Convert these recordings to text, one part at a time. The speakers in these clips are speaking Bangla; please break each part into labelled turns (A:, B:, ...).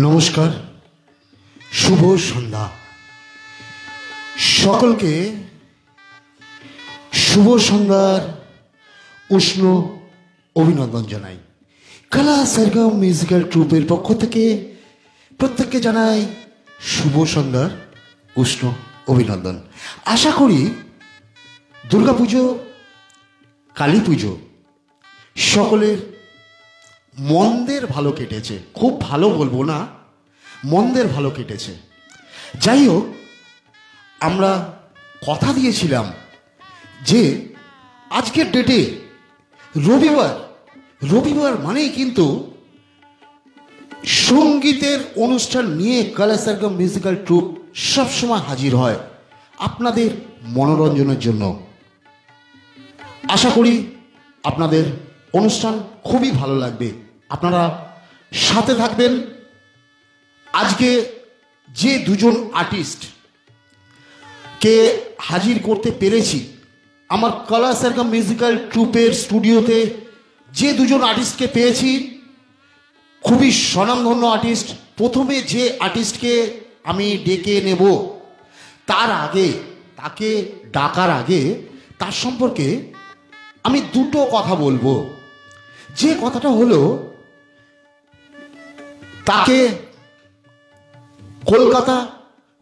A: নমস্কার, শুভ সন্ধ্যা সকলকে। শুভ সন্ধ্যার উষ্ণ অভিনন্দন জানাই। কালা সরগম মিউজিক্যাল ট্রুপের পক্ষ থেকে প্রত্যেককে জানাই শুভ সন্ধ্যার উষ্ণ অভিনন্দন। আশা করি দুর্গাপুজো, কালী পুজো সকলের মন্দের ভালো কেটেছে। খুব ভালো বলবো না, মন্দের ভালো কেটেছে। যাই হোক, আমরা কথা দিয়েছিলাম যে আজকের ডেটে রবিবার মানেই কিন্তু সঙ্গীতের অনুষ্ঠান নিয়ে কালা সরগম মিউজিক্যাল ট্রুপ সবসময় হাজির হয় আপনাদের মনোরঞ্জনের জন্য। আশা করি আপনাদের অনুষ্ঠান খুবই ভালো লাগবে, আপনারা সাথে থাকবেন। আজকে যে দুজন আর্টিস্টকে হাজির করতে পেরেছি আমার কালা সরগম মিউজিক্যাল ট্রুপের স্টুডিওতে, যে দুজন আর্টিস্টকে পেয়েছি খুবই স্বনামধন্য আর্টিস্ট। প্রথমে যে আর্টিস্টকে আমি ডেকে নেব তার আগে, তাকে ডাকার আগে তার সম্পর্কে আমি দুটো কথা বলবো। যে কথাটা হলো, তাকে কলকাতা,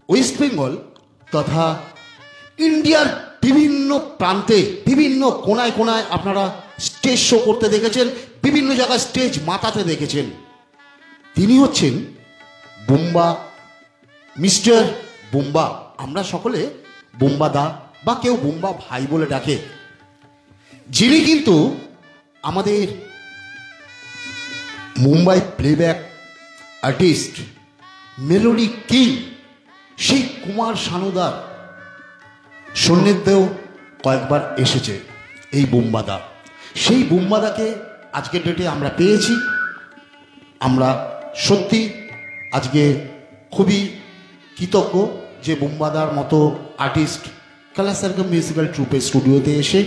A: ওয়েস্ট বেঙ্গল তথা ইন্ডিয়ার বিভিন্ন প্রান্তে, বিভিন্ন কোনায় কোনায় আপনারা স্টেজ শো করতে দেখেছেন, বিভিন্ন জায়গায় স্টেজ মাতাতে দেখেছেন। তিনি হচ্ছেন বুম্বা, মিস্টার বুম্বা। আমরা সকলে বুম্বা দা বা কেউ বুম্বা ভাই বলে ডাকে। যিনি কিন্তু আমাদের Mumbai playback artist, melody king, সেই কুমার শানুদার সান্নিধ্যেও কয়েকবার এসেছে এই বুম্বাদা। সেই বুম্বাদাকে আজকের ডেটে আমরা পেয়েছি। আমরা সত্যি আজকে খুবই কৃতজ্ঞ যে বুম্বাদার মতো আর্টিস্ট কালা সরগম মিউজিক্যাল ট্রুপের স্টুডিওতে এসে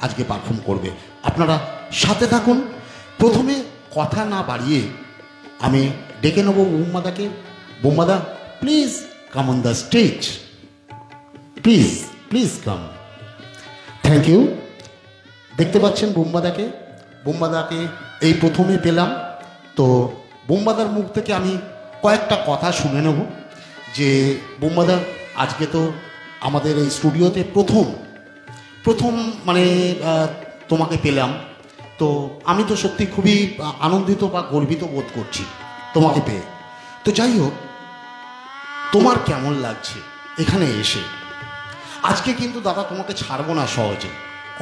A: আজকে পারফর্ম করবে। আপনারা সাথে থাকুন। প্রথমে কথা না বাড়িয়ে আমি ডেকে নেব বুম্বাদাকে। Bumbada, please come on the stage, please please come. Thank you. দেখতে পাচ্ছেন বুম্বাদাকে। বুম্বাদাকে এই প্রথমে পেলাম, তো বুম্বাদার মুখ থেকে আমি কয়েকটা কথা শুনে নেব যে বুম্বাদা, আজকে তো আমাদের এই স্টুডিওতে প্রথম মানে তোমাকে পেলাম, তো আমি তো সত্যি খুবই আনন্দিত বা গর্বিত বোধ করছি তোমাকে পেয়ে। তো যাই হোক, তোমার কেমন লাগছে এখানে এসে? আজকে কিন্তু দাদা তোমাকে ছাড়বো না সহজে,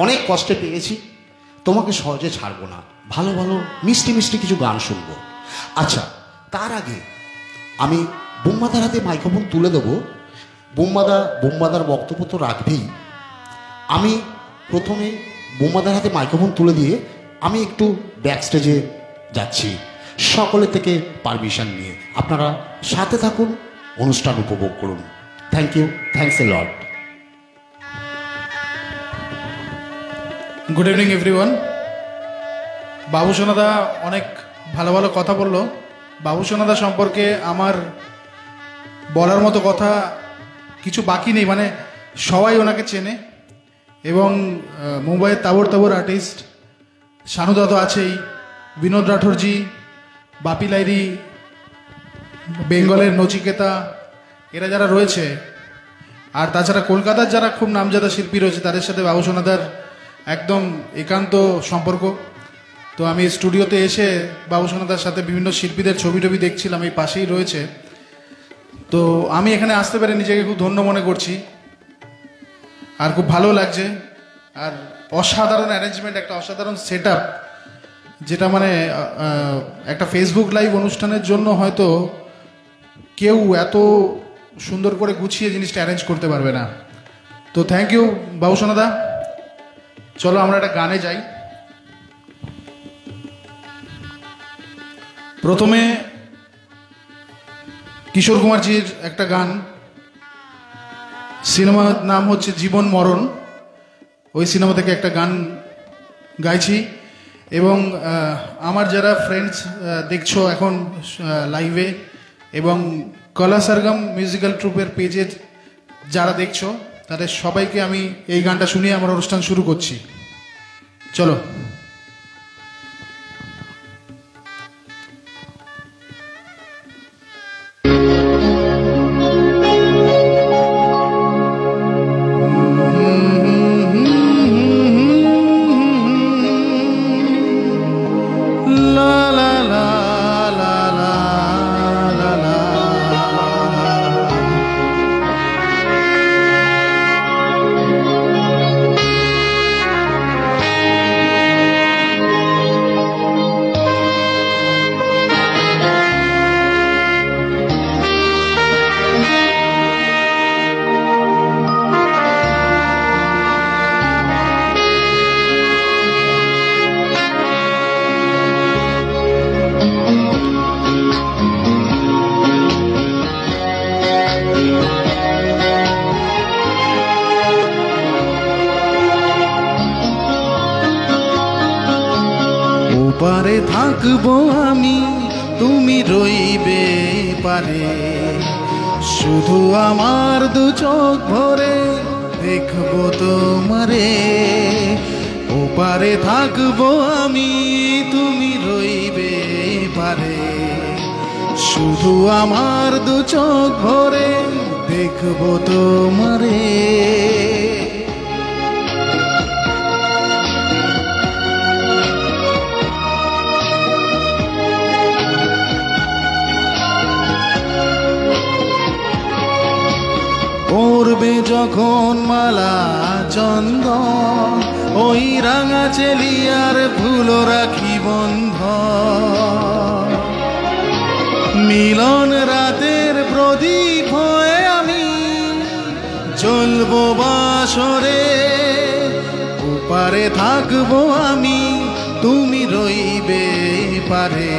A: অনেক কষ্টে পেয়েছি, তোমাকে সহজে ছাড়বো না। ভালো ভালো মিষ্টি মিষ্টি কিছু গান শুনবো। আচ্ছা, তার আগে আমি বুম্বাদার হাতে মাইক্রোফোন তুলে দেবো। বুম্বাদার বক্তব্য তো রাখবেই। আমি প্রথমে বুম্বাদার হাতে মাইক্রোফোন তুলে দিয়ে আমি একটু ব্যাক স্টেজে যাচ্ছি সকলের থেকে পারমিশন নিয়ে। আপনারা সাথে থাকুন, অনুষ্ঠান উপভোগ করুন। Thank you, thanks a lot.
B: Good evening everyone. বাবু সোনাদা অনেক ভালো ভালো কথা বলল। বাবু সোনাদা সম্পর্কে আমার বলার মতো কথা কিছু বাকি নেই, মানে সবাই ওনাকে চেনে। এবং মুম্বাইয়ের তাবড় আর্টিস্ট শানুদা তো আছেই, বিনোদ রাঠোরজি, বাপি লাইরি, বেঙ্গলের নচিকেতা, এরা যারা রয়েছে, আর তাছাড়া কলকাতার যারা খুব নামজাদা শিল্পী রয়েছে, তাদের সাথে বাবু সোনাদার একদম একান্ত সম্পর্ক। তো আমি স্টুডিওতে এসে বাবু সোনাদার সাথে বিভিন্ন শিল্পীদের ছবি টবি দেখছিলাম, এই পাশেই রয়েছে। তো আমি এখানে আসতে পেরে নিজেকে খুব ধন্য মনে করছি, আর খুব ভালো লাগছে। আর অসাধারণ অ্যারেঞ্জমেন্ট, একটা অসাধারণ সেট আপ, যেটা মানে একটা ফেসবুক লাইভ অনুষ্ঠানের জন্য হয়তো কেউ এত সুন্দর করে গুছিয়ে জিনিসটা অ্যারেঞ্জ করতে পারবে না। তো থ্যাংক ইউ বাবু সোনাদা। চলো আমরা একটা গানে যাই। প্রথমে কিশোর কুমারজির একটা গান, সিনেমার নাম হচ্ছে জীবন মরণ। ওই সিনেমা থেকে একটা গান গাইছি। এবং আমার যারা ফ্রেন্ডস দেখছো এখন লাইভে, এবং কলা সরগম মিউজিক্যাল ট্রুপের পেজে যারা দেখছো তাদের সবাইকে আমি এই গানটা শুনিয়ে আমার অনুষ্ঠান শুরু করছি। চলো।
C: পারে থাকবো আমি, তুমি রইবে পারে, শুধু আমার দু চোখ ভরে দেখবো তোমারে। ওপারে থাকবো আমি, তুমি রইবে পারে, শুধু আমার দু চোখ ভরে দেখবো তোমারে। পড়বে যখন মালা চন্দন, ওই রাঙা চেলিয়ার ভুলো রাখি বন্ধ। মিলন রাতের প্রদীপ হয়ে আমি জ্বলবো বাসরে। ওপারে থাকবো আমি, তুমি রইবে পারে,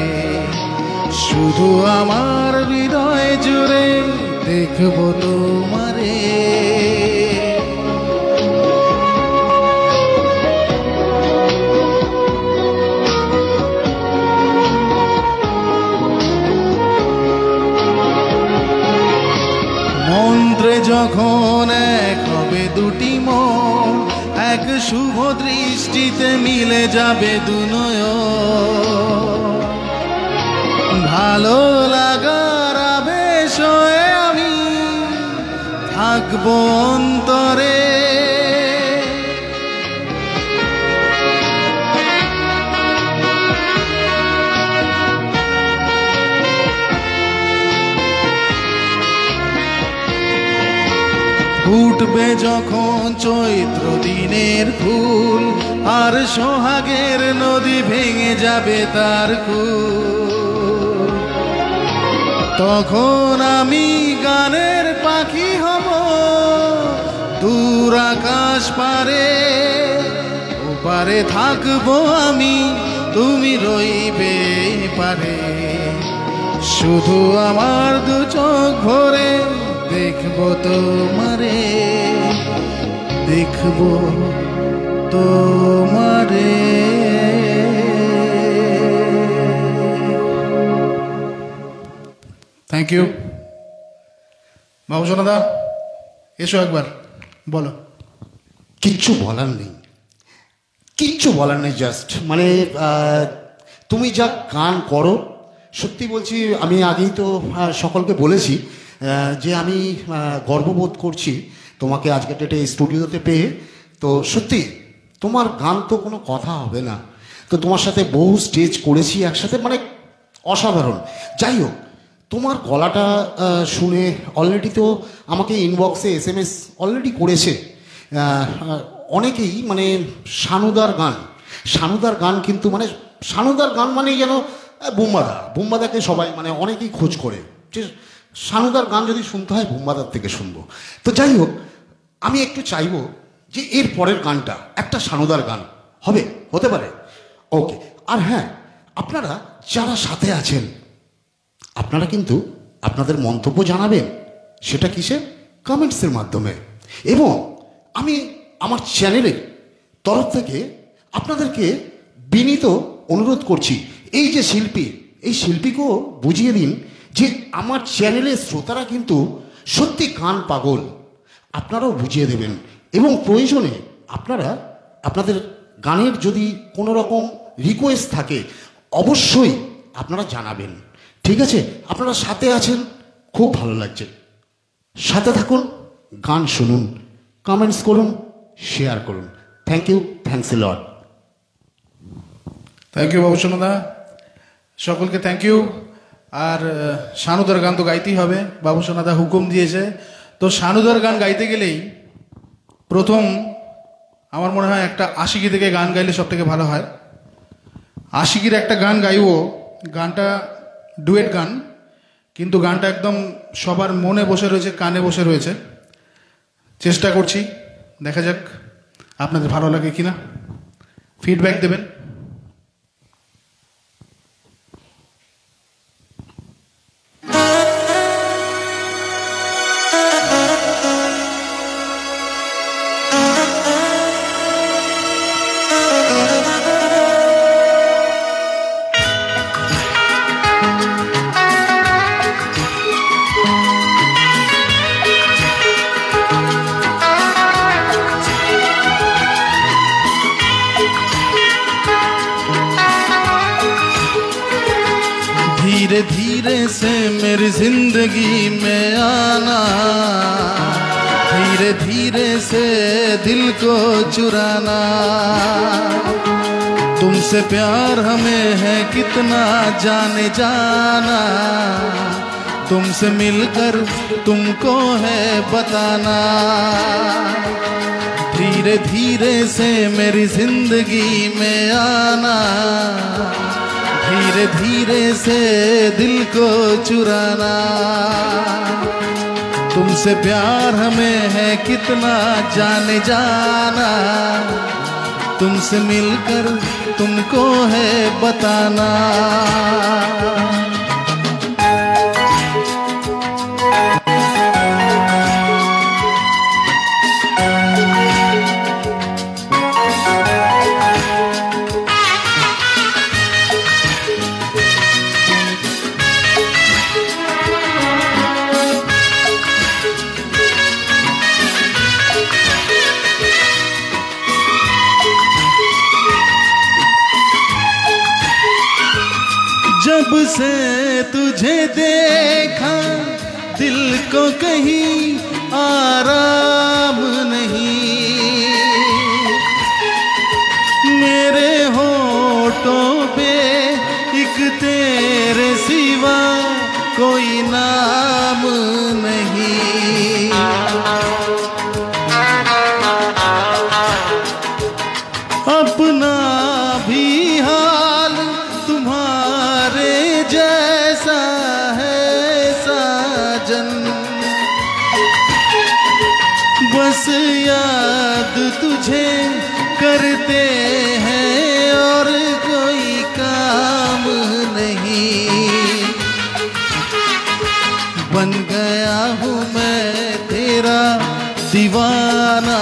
C: শুধু আমার হৃদয় জুড়ে দেখবো তোমারে। মন্ত্রে যখন এক হবে দুটি মন, এক শুভ দৃষ্টিতে মিলে যাবে দুনয়ন। ভালো লাগার আবেশ হয়ে আমি থাকবো অন্তরে। ফুটবে যখন চৈত্র দিনের ফুল, আর সোহাগের নদী ভেঙে যাবে তার কুল। তখন আমি গানের পাখি হব দূর আকাশ পারে। ওপারে থাকবো আমি, তুমি রইবে পারে, শুধু আমার দু চোখ ভরে দেখবো তোমারে, দেখবো তোমারে।
B: Thank you. বাবুসোনাদা এসো একবার বলো।
A: কিচ্ছু বলার নেই, কিচ্ছু বলার নেই। জাস্ট মানে তুমি যা গান করো, সত্যি বলছি, আমি আগেই তো সকলকে বলেছি যে আমি গর্ববোধ করছি তোমাকে আজকে ডেটে স্টুডিওতে পেয়ে। তো সত্যি তোমার গান তো কোনো কথা হবে না। তো তোমার সাথে বহু স্টেজ করেছি একসাথে, মানে অসাধারণ। যাই হোক, তোমার গলাটা শুনে অলরেডি তো আমাকে ইনবক্সে SMS অলরেডি করেছে অনেকেই, মানে সানুদার গান, সানুদার গান কিন্তু মানে সানুদার গান মানে যেন বুম্বাদাকে সবাই মানে অনেকেই খোঁজ করে যে সানুদার গান যদি শুনতে হয় বুম্বাদার থেকে শুনবো। তো যাই হোক, আমি একটু চাইবো যে এর পরের গানটা একটা সানুদার গান হবে, হতে পারে? ওকে। আর হ্যাঁ, আপনারা যারা সাথে আছেন আপনারা কিন্তু আপনাদের মন্তব্য জানাবেন, সেটা কিসে? কমেন্টসের মাধ্যমে। এবং আমি আমার চ্যানেলের তরফ থেকে আপনাদেরকে বিনীত অনুরোধ করছি, এই যে শিল্পী, এই শিল্পীকেও বুঝিয়ে দিন যে আমার চ্যানেলের শ্রোতারা কিন্তু সত্যি গান পাগল, আপনারাও বুঝিয়ে দেবেন এবং প্রয়োজনে আপনারা আপনাদের গানের যদি কোনো রকম রিকোয়েস্ট থাকে অবশ্যই আপনারা জানাবেন, ঠিক আছে? আপনারা সাথে আছেন, খুব ভালো লাগছে। সাথে থাকুন, গান শুনুন, কমেন্টস করুন, শেয়ার করুন। Thank you, thanks a lot.
B: Thank you Babusonada, সকলকে থ্যাংক ইউ। আর শানুদার গান তো গাইতেই হবে, বাবুসোনাদা হুকুম দিয়েছে। তো শানুদার গান গাইতে গেলেই প্রথম আমার মনে হয় একটা আশিকি থেকে গান গাইলে সব থেকে ভালো হয়। আশিকির একটা গান গাইব, গানটা ডুয়েট গান, কিন্তু গানটা একদম সবার মনে বসে রয়েছে, কানে বসে রয়েছে। চেষ্টা করছি, দেখা যাক আপনাদের ভালো লাগে কিনা, ফিডব্যাক দেবেন।
C: धीरे धीरे से मेरी जिंदगी में आना, धीरे धीरे से दिल को चुराना। तुमसे प्यार हमें है कितना जाने जाना, तुमसे मिलकर तुमको है बताना। धीरे धीरे से मेरी जिंदगी में आना, धीरे धीरे से दिल को चुराना। तुमसे प्यार हमें है कितना जाने जाना, तुमसे मिलकर तुमको है बताना। जब से तुझे देखा दिल को कहीं आराम नहीं, मेरे होठों पे एक तेरे सिवा कोई नाम नहीं। अपना भी हाल तुम्हारे जैसा है साजन, बस याद तुझे करते हैं और कोई काम नहीं। बन गया हूँ मैं तेरा दीवाना,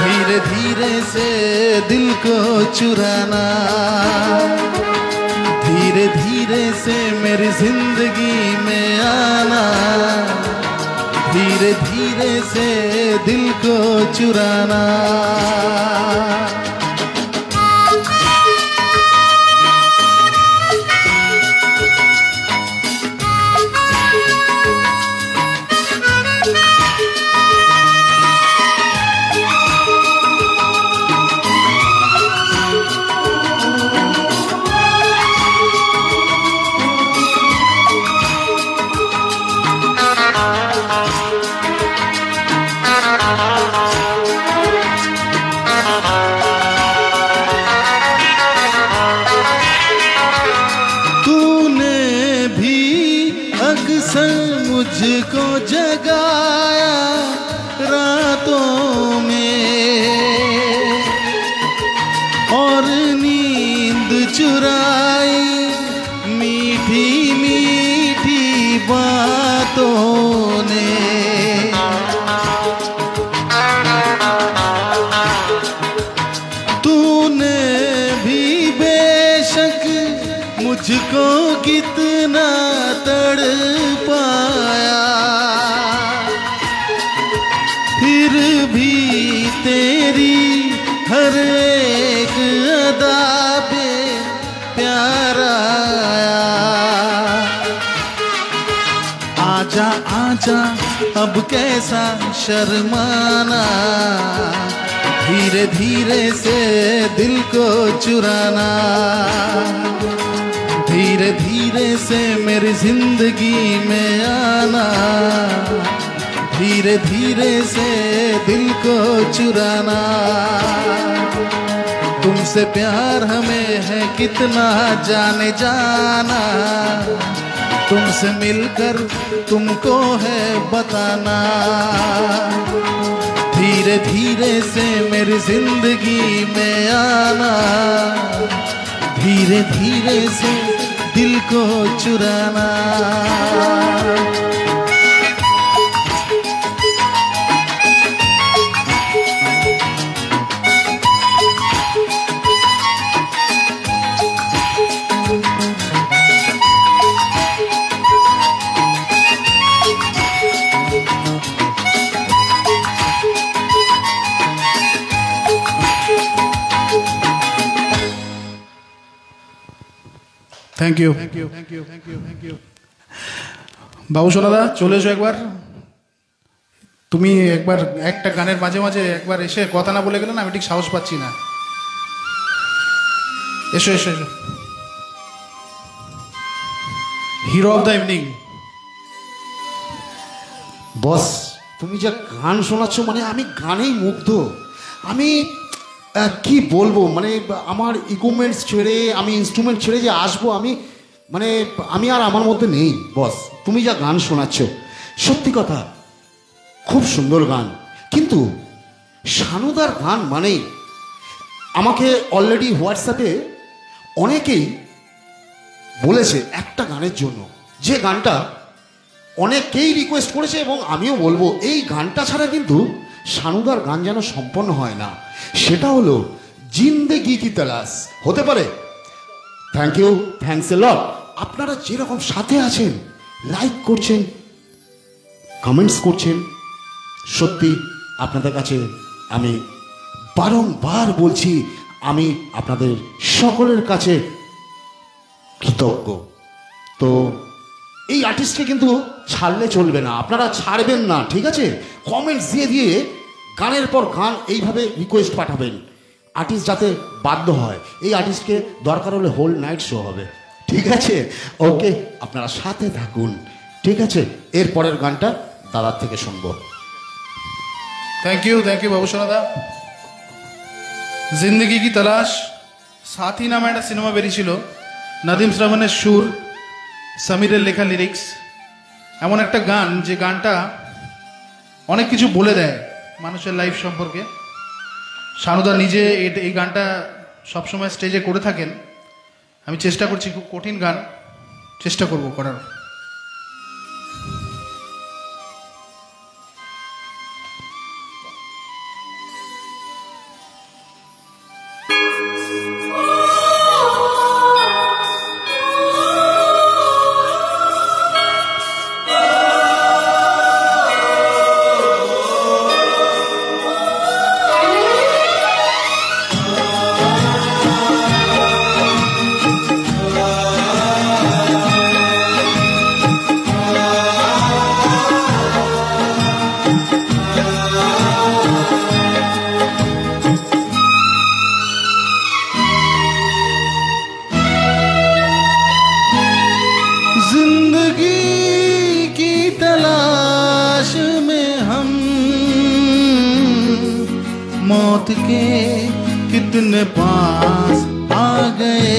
C: धीरे धीरे से दिल को चुराना। धीरे धीरे से मेरी जिंदगी में आना, धीरे धीरे से दिल को चुराना। मुझको जगाया रातों में और नींद चुराई मीठी मीठी बातों ने। तूने भी बेशक तुझको कितना तड़पाया, फिर भी तेरी हर एक अदा पे प्यार आया। आजा आजा अब कैसा शर्माना, धीरे धीरे से दिल को चुराना, धीरे धीरे से मेरी जिंदगी में आना, धीरे धीरे से दिल को चुराना। तुमसे प्यार हमें है कितना जाने जाना, तुमसे मिलकर तुमको है बताना, धीरे धीरे से मेरी जिंदगी में आना, धीरे धीरे से दिल को चुराना।
B: থ্যাংক ইউ বাবু সোনাদা, চলে এসো একবার। তুমি একবার একটা গানের মাঝে মাঝে একবার এসে কথা না বলে গেলে না, আমি ঠিক সাহস পাচ্ছি না। এসো এসো এসো। Hero of the evening.
A: Boss, তুমি যা গান শোনাচ্ছ, মানে আমি গানেই মুগ্ধ। আমি কি বলবো, মানে আমার ইকুইপমেন্টস ছেড়ে, আমি ইনস্ট্রুমেন্ট ছেড়ে যে আসবো, আমি আর আমার মধ্যে নেই। বস, তুমি যা গান শোনাচ্ছ, সত্যি কথা খুব সুন্দর গান। কিন্তু শানুদার গান মানেই, আমাকে অলরেডি হোয়াটসঅ্যাপে অনেকেই বলেছে একটা গানের জন্য, যে গানটা অনেকেই রিকোয়েস্ট করেছে, এবং আমিও বলবো এই গানটা ছাড়া কিন্তু শানুদার গান যেন সম্পন্ন হয় না। সেটা হলো জিন্দেগি কি তালাশ। হতে পারে? থ্যাংক ইউ, থ্যাংকস এ লট। আপনারা যেরকম সাথে আছেন, লাইক করছেন, কমেন্টস করছেন, সত্যি আপনাদের কাছে আমি বারংবার বলছি, আমি আপনাদের সকলের কাছে কৃতজ্ঞ। তো এই আর্টিস্টকে কিন্তু ছাড়লে চলবে না, আপনারা ছাড়বেন না, ঠিক আছে? কমেন্টস দিয়ে দিয়ে গানের পর গান এইভাবে রিকোয়েস্ট পাঠাবেন, আর্টিস্ট যাতে বাধ্য হয়। এই আর্টিস্টকে দরকার হলে হোল নাইট শো হবে, ঠিক আছে? ওকে, আপনারা সাথে থাকুন, ঠিক আছে? এর পরের গানটা দাদার থেকে শুনবো।
B: থ্যাংক ইউ বাবু সোনাদা। জিন্দগি কি তালাশ, সাথী নামে একটা সিনেমা বেরিয়েছিল, নাদিম শ্রাবণের সুর, সমীরের লেখা লিরিক্স। এমন একটা গান যে গানটা অনেক কিছু বলে দেয় মানুষের লাইফ সম্পর্কে। শানুদা নিজে এই গানটা সবসময় স্টেজে করে থাকেন। আমি চেষ্টা করছি, খুব কঠিন গান, চেষ্টা করব করার।
C: मौत के कितने पास आ गए,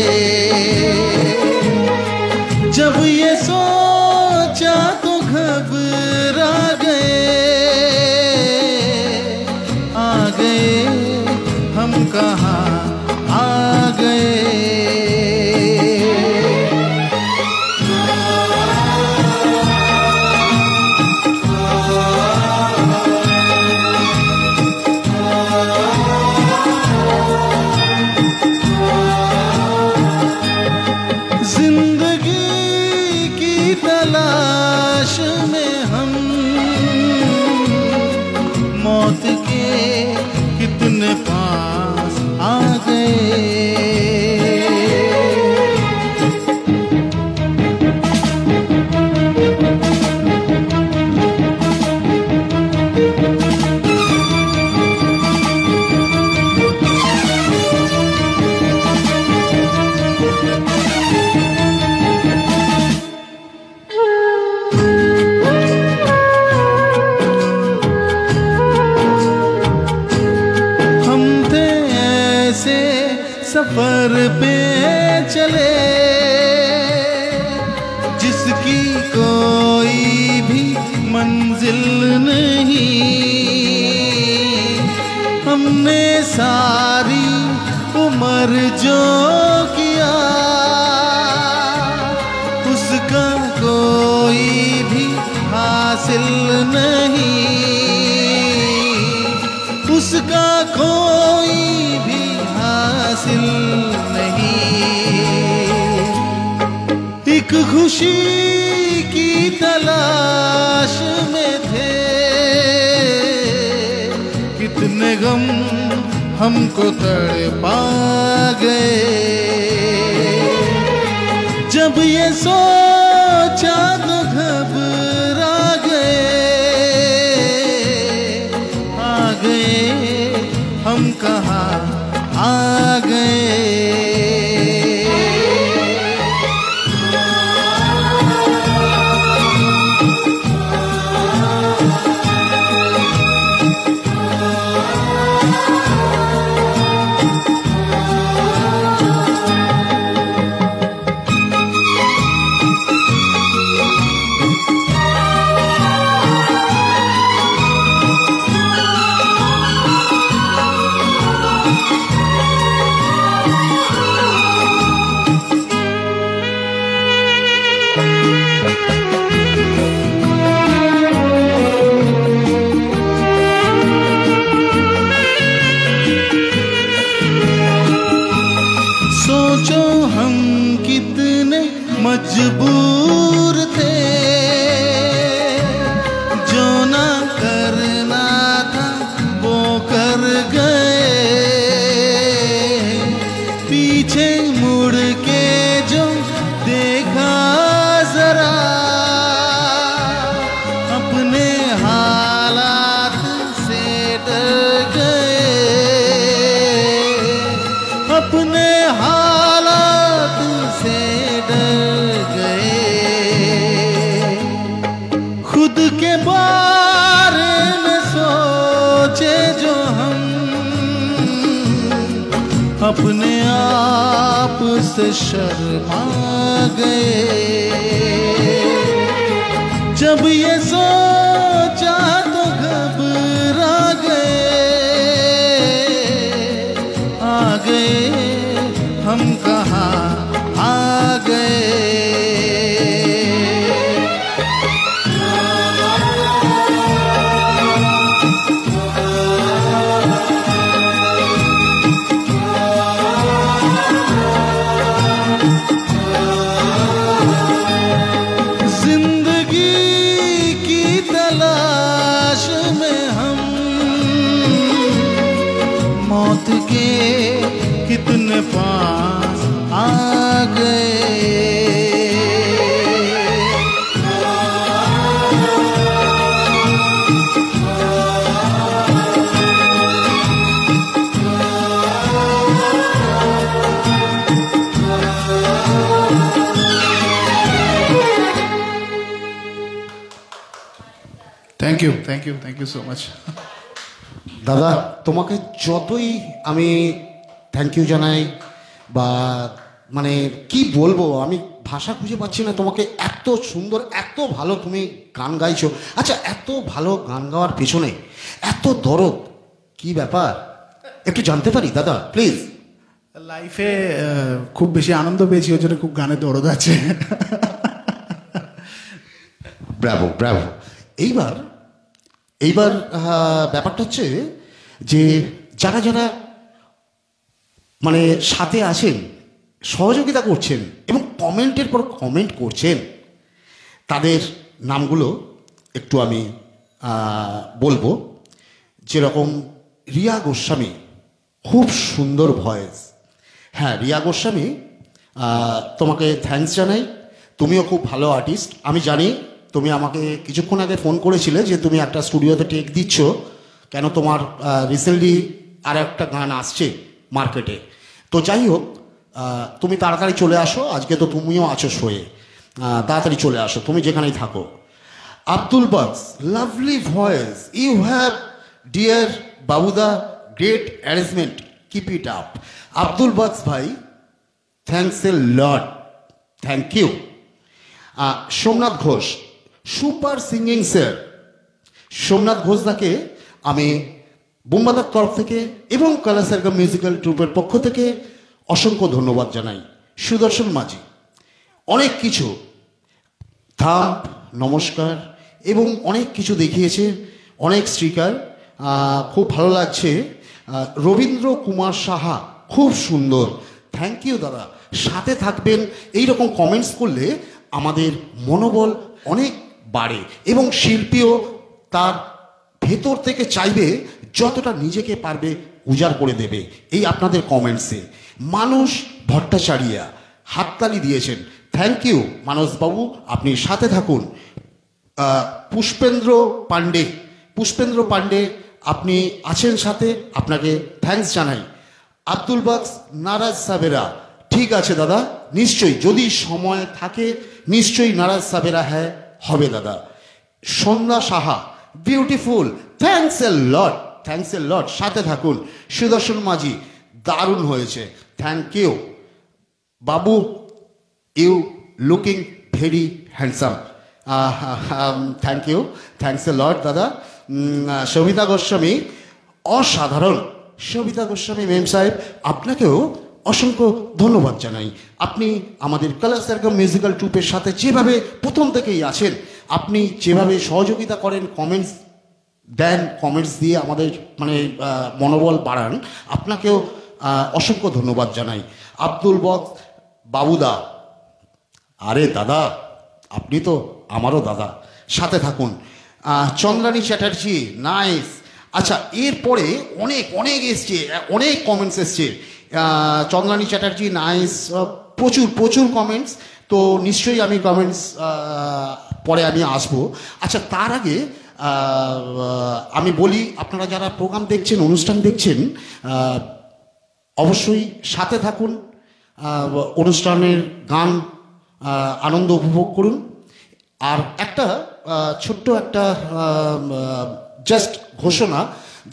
C: जब ये सोचा तो घबरा गए हम कहाँ आ गए। सफर पे चले, जिसकी कोई भी मंजिल नहीं। हमने सारी उम्र जो किया, उसका कोई भी हासिल नहीं, उसका कोई भी हासिल नहीं। एक खुशी की तलाश में थे, कितने गम हमको तड़पा गए। जब ये सोचा तो घबरा गए हम कहाँ आ गए। सोचो हम कितने मजबूर थे, जो ना करना था वो कर गए। पीछे मुड़ के जो देखा जरा, अपने हालात से डर गए, अपने हालात से डर गए। खुद के बारे में सोचे जो हम, अपने आप से शर्मा गए। जब ये सोचा तो घबरा गए, आ गए हम कहाँ आ गए। जिंदगी की तलाश में हम मौत के कितने पास आ गए।
B: Thank you thank you thank you so much.
A: দাদা তোমাকে যতই আমি থ্যাংক ইউ জানাই বা মানে কি বলবো, আমি ভাষা খুঁজে পাচ্ছি না। তোমাকে এত সুন্দর, এত ভালো তুমি গান গাইছো। আচ্ছা, এত ভালো গান গাওয়ার পেছনে এত দরদ, কি ব্যাপার একটু জানতে পারি দাদা প্লিজ?
B: লাইফে খুব বেশি আনন্দ পেয়েছি, ওই জন্য খুব গানে দরদ আছে।
A: Bravo Bravo. এইবার এইবার ব্যাপারটা হচ্ছে যে যারা যারা মানে সাথে আছেন, সহযোগিতা করছেন এবং কমেন্টের পর কমেন্ট করছেন, তাদের নামগুলো একটু আমি বলবো। যেরকম রিয়া গোস্বামী, খুব সুন্দর ভয়েস। হ্যাঁ রিয়া গোস্বামী, তোমাকে থ্যাঙ্কস জানাই। তুমিও খুব ভালো আর্টিস্ট। আমি জানি তুমি আমাকে কিছুক্ষণ আগে ফোন করেছিলে যে তুমি একটা স্টুডিওতে টেক দিচ্ছ, কেন তোমার রিসেন্টলি আর একটা গান আসছে মার্কেটে। তো যাই হোক, তুমি তাড়াতাড়ি চলে আসো। আজকে তো তুমিও আছো শোয়ে, তাড়াতাড়ি চলে আসো তুমি যেখানেই থাকো। Abdul Baksh, lovely voice you have dear Babuda, great arrangement, keep it up. Abdul Baksh ভাই thanks a lot, thank you. Somnath Ghosh, super singing sir. Somnath ঘোষদাকে আমি বোমবাদার তরফ থেকে এবং কালার সার্কাম মিউজিক্যাল ট্রুপের পক্ষ থেকে অসংখ্য ধন্যবাদ জানাই। সুদর্শন মাঝি অনেক কিছু থাম, নমস্কার এবং অনেক কিছু দেখিয়েছে, অনেক স্টিকার, খুব ভালো লাগছে। রবীন্দ্র কুমার সাহা, খুব সুন্দর, থ্যাংক ইউ দাদা। সাথে থাকবেন, এই রকম কমেন্টস করলে আমাদের মনোবল অনেক বাড়ে এবং শিল্পীও তার ভেতর থেকে চাইবে যতটা নিজেকে পারবে উজাড় করে দেবে এই আপনাদের কমেন্টসে। মানুষ ভট্টাচার্যা হাততালি দিয়েছেন, থ্যাংক ইউ মানসবাবু, আপনি সাথে থাকুন। পুষ্পেন্দ্র পাণ্ডে, পুষ্পেন্দ্র পাণ্ডে আপনি আছেন সাথে, আপনাকে থ্যাঙ্কস জানাই। আব্দুল বাক্স নারাজ সাবেরা, ঠিক আছে দাদা, নিশ্চয়ই যদি সময় থাকে নিশ্চয়ই নারাজ সাবেরা হ্যাঁ হবে দাদা। Sandhya Saha, beautiful, thanks a lot, thanks a lot, সাথে থাকুন। সুদর্শন মাঝি, দারুণ হয়েছে, থ্যাংক ইউ বাবু, you looking very handsome, thank you, thanks a lot দাদা। সবিতা গোস্বামী, অসাধারণ। সবিতা গোস্বামী মেম সাহেব, আপনাকেও অসংখ্য ধন্যবাদ জানাই। আপনি আমাদের কালার সার্কাম মিউজিক্যাল ট্রুপের সাথে যেভাবে প্রথম থেকেই আছেন, আপনি যেভাবে সহযোগিতা করেন, কমেন্টস দেন, কমেন্টস দিয়ে আমাদের মানে মনোবল বাড়ান, আপনাকেও অসংখ্য ধন্যবাদ জানাই। আব্দুল বক্স বাবুদা, আরে দাদা আপনি তো আমারও দাদা, সাথে থাকুন। চন্দ্রানী চ্যাটার্জি, নাইস। আচ্ছা, এরপরে অনেক অনেক এসছে, অনেক কমেন্টস এসছে। চন্দ্রানী চ্যাটার্জি, নাইস, প্রচুর প্রচুর কমেন্টস। তো নিশ্চয়ই আমি কমেন্টস পরে আমি আসবো। আচ্ছা, তার আগে আমি বলি, আপনারা যারা প্রোগ্রাম দেখছেন, অনুষ্ঠান দেখছেন, অবশ্যই সাথে থাকুন, অনুষ্ঠানের গান আনন্দ উপভোগ করুন। আর একটা ছোট্ট একটা জাস্ট ঘোষণা,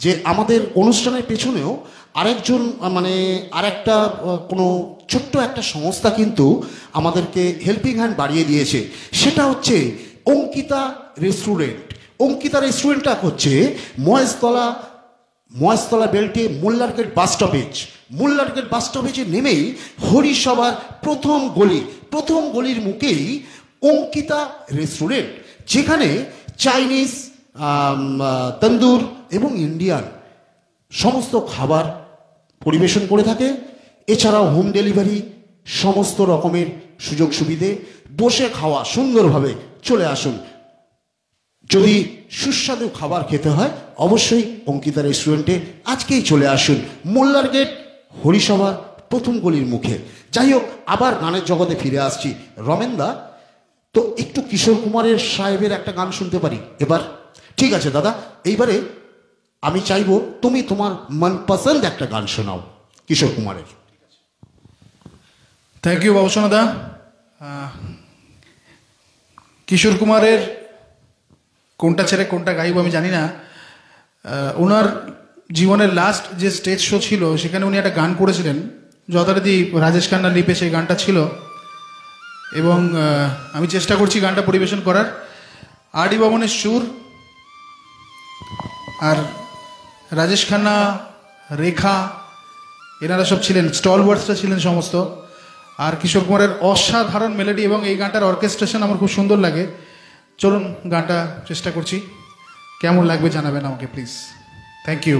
A: যে আমাদের অনুষ্ঠানের পেছনেও আরেকজন মানে আরেকটা কোনো ছোট্ট একটা সংস্থা কিন্তু আমাদেরকে হেল্পিং হ্যান্ড বাড়িয়ে দিয়েছে, সেটা হচ্ছে অঙ্কিতা রেস্টুরেন্ট। অঙ্কিতা রেস্টুরেন্টটা হচ্ছে মহেশতলা বেল্টে মোল্লারগেট বাস স্টপেজ। মোল্লারগেট বাস স্টপেজে নেমেই হরিসভার প্রথম গলির মুখেই অঙ্কিতা রেস্টুরেন্ট, যেখানে চাইনিজ, তন্দুর এবং ইন্ডিয়ান সমস্ত খাবার পরিবেশন করে থাকে। এছাড়াও হোম ডেলিভারি, সমস্ত রকমের সুযোগ সুবিধে, বসে খাওয়া সুন্দরভাবে। চলে আসুন, যদি সুস্বাদু খাবার খেতে হয় অবশ্যই অঙ্কিতা রেস্টুরেন্টে আজকেই চলে আসুন, মোল্লারগেট হরিসভার প্রথম গলির মুখে। যাই হোক, আবার গানের জগতে ফিরে আসছি। রমেনদা, তো একটু কিশোর কুমারের সাহেবের একটা গান শুনতে পারি এবার? ঠিক আছে দাদা, এইবারে আমি চাইবো তুমি তোমার মনপসন্দ একটা গান শোনাও কিশোর কুমারের।
B: Thank you বাবুসোনাদা। কিশোর কুমারের কোনটা ছেড়ে কোনটা গাইব আমি জানি না। ওনার জীবনের লাস্ট যে স্টেজ শো ছিল সেখানে উনি একটা গান করেছিলেন, যথারীতি রাজেশ খান্নার লিপে সেই গানটা ছিল, এবং আমি চেষ্টা করছি গানটা পরিবেশন করার। আরডি বর্মনের সুর, আর রাজেশ খান্না, রেখা, এনারা সব ছিলেন, স্টলওয়ার্ডসরা ছিলেন সমস্ত। আর কিশোর কুমারের অসাধারণ মেলোডি, এবং এই গানটার অর্কেস্ট্রেশন আমার খুব সুন্দর লাগে। চলুন গানটা চেষ্টা করছি, কেমন লাগবে জানাবেন আমাকে প্লিজ। Thank you.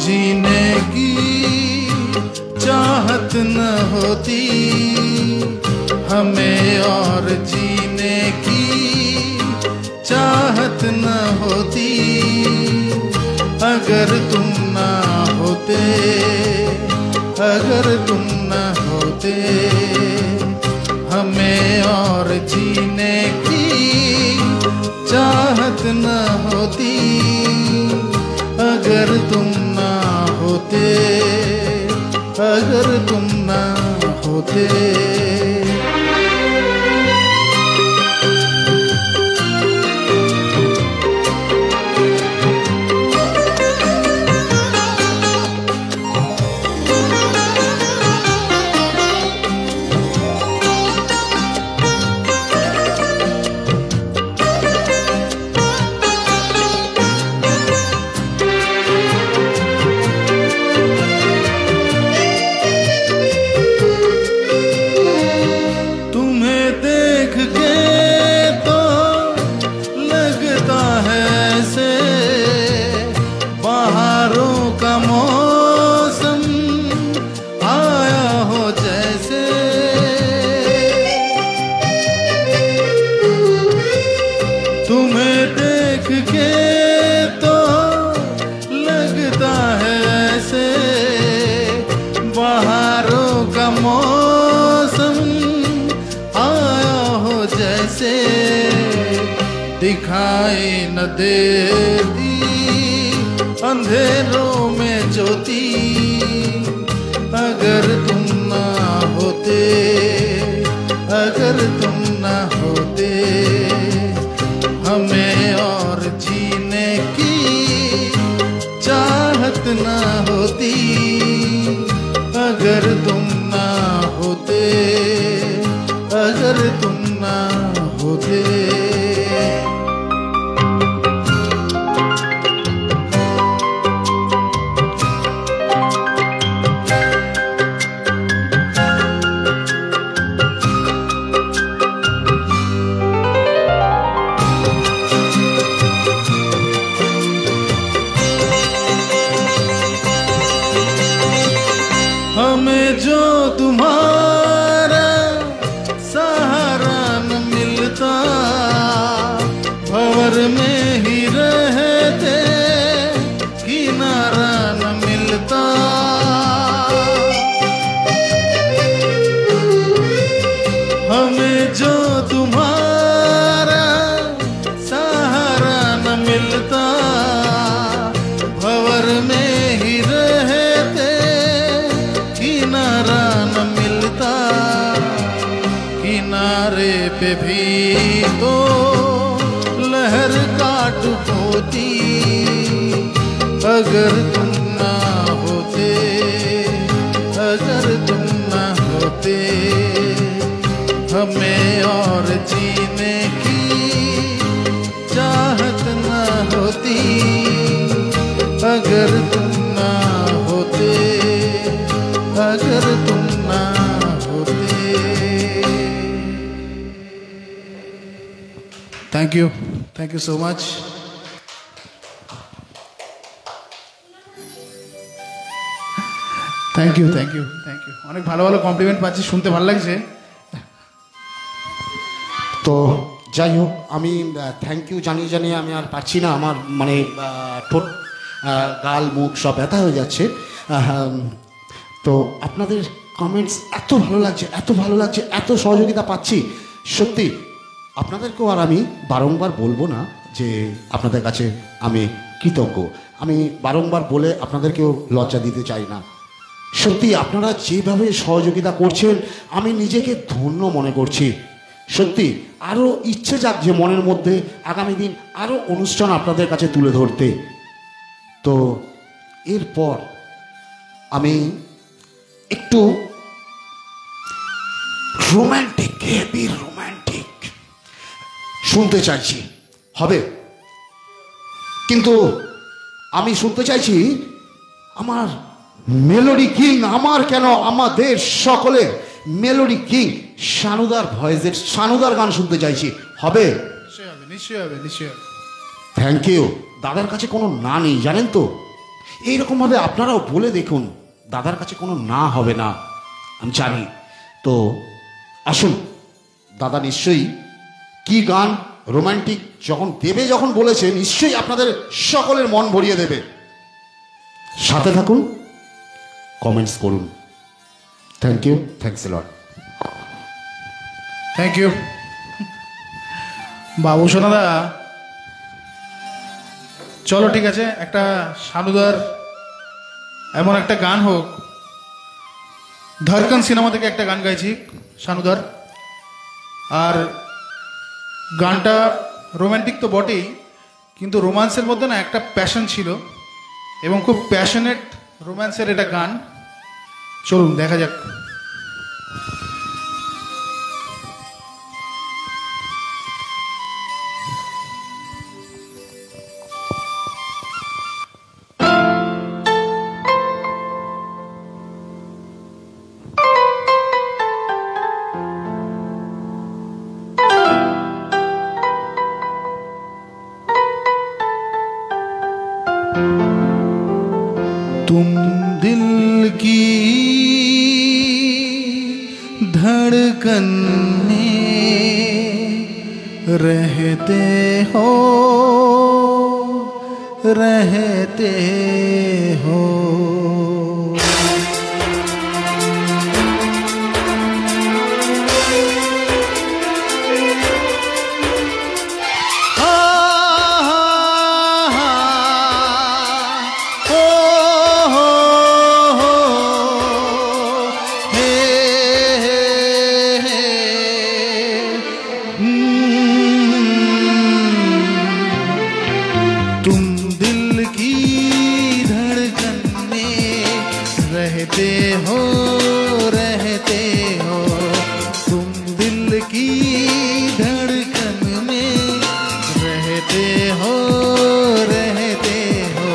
C: जीने की चाहत न होती, हमें और जीने की चाहत न होती, अगर तुम ना होते, हमें और जीने की चाहत न होती, अगर तुम ना होते, अगर तुम ना होते। दिखाई न देती अंधेरों में ज्योति, अगर तुम ना होते, अगर तुम ना होते। हमें और जीने की चाहत ना होती, अगर तुम ना होते, अगर तुम ना होते। हमें जो तुम्हारा सहारा न मिलता, भंवर में ही रहते किनारा न मिलता। हमें जो तुम्हारा सहारा न मिलता, भंवर में ही रहते किनारा न मिलता। किनारे पे भी तो लहर काट होती, अगर तुम ना होते, अगर तुम ना होते। हमें और जीने की चाहत ना होती, अगर तुम ना होते, अगर तुम ना होते। Thank you so much. Thank you অনেক ভালো ভালো কমপ্লিমেন্ট পাচ্ছি, শুনতে ভালো লাগছে।
A: তো যাই হোক, আমি থ্যাংক ইউ জানিয়ে আমি আর পারছি না, আমার মানে ঠোঁট গাল মুখ সব ব্যথা হয়ে যাচ্ছে। তো আপনাদের কমেন্টস এত ভালো লাগছে, এত সহযোগিতা পাচ্ছি, সত্যি আপনাদেরকেও আর আমি বারংবার বলবো না যে আপনাদের কাছে আমি কৃতজ্ঞ। আমি বারংবার বলে আপনাদেরকেও লজ্জা দিতে চাই না। সত্যি আপনারা যেভাবে সহযোগিতা করছেন আমি নিজেকে ধন্য মনে করছি। সত্যি আরও ইচ্ছে জাগছে মনের মধ্যে আগামী দিন আরও অনুষ্ঠান আপনাদের কাছে তুলে ধরতে। তো এরপর আমি একটু রোম্যান্টিক, হেভি রোম্যান্টিক শুনতে চাইছি, হবে? কিন্তু আমি শুনতে চাইছি আমার মেলোডি কিং, আমার কেন আমাদের সকলের মেলোডি কিং শানুদার ভয়েসের, শানুদার গান শুনতে চাইছি, হবে?
B: নিশ্চয়ই হবে।
A: Thank you. দাদার কাছে কোনো না নেই, জানেন তো? এইরকমভাবে আপনারাও বলে দেখুন, দাদার কাছে কোনো না হবে না, আমি জানি। তো আসুন, দাদা নিশ্চয়ই কি গান রোম্যান্টিক যখন দেবে, যখন বলেছে, নিশ্চয়ই আপনাদের সকলের মন ভরিয়ে দেবে। সাথে থাকুন, কমেন্টস করুন। Thank you, thanks a lot.
B: Thank you. বাবু সোনাদা, চলো ঠিক আছে, একটা শানুদার এমন একটা গান হোক। ধড়কন সিনেমা থেকে একটা গান গাইছি শানুদার, আর গানটা রোম্যান্টিক তো বটেই, কিন্তু রোম্যান্সের মধ্যে না একটা প্যাশন ছিল এবং খুব প্যাশনেট রোম্যান্সের এটা গান। চলুন দেখা যাক।
C: तुम दिल की धड़कन में रहते हो, रहते हो। तुम दिल की धड़कन में रहते हो, रहते हो। तुम दिल की धड़कन में रहते हो, रहते हो।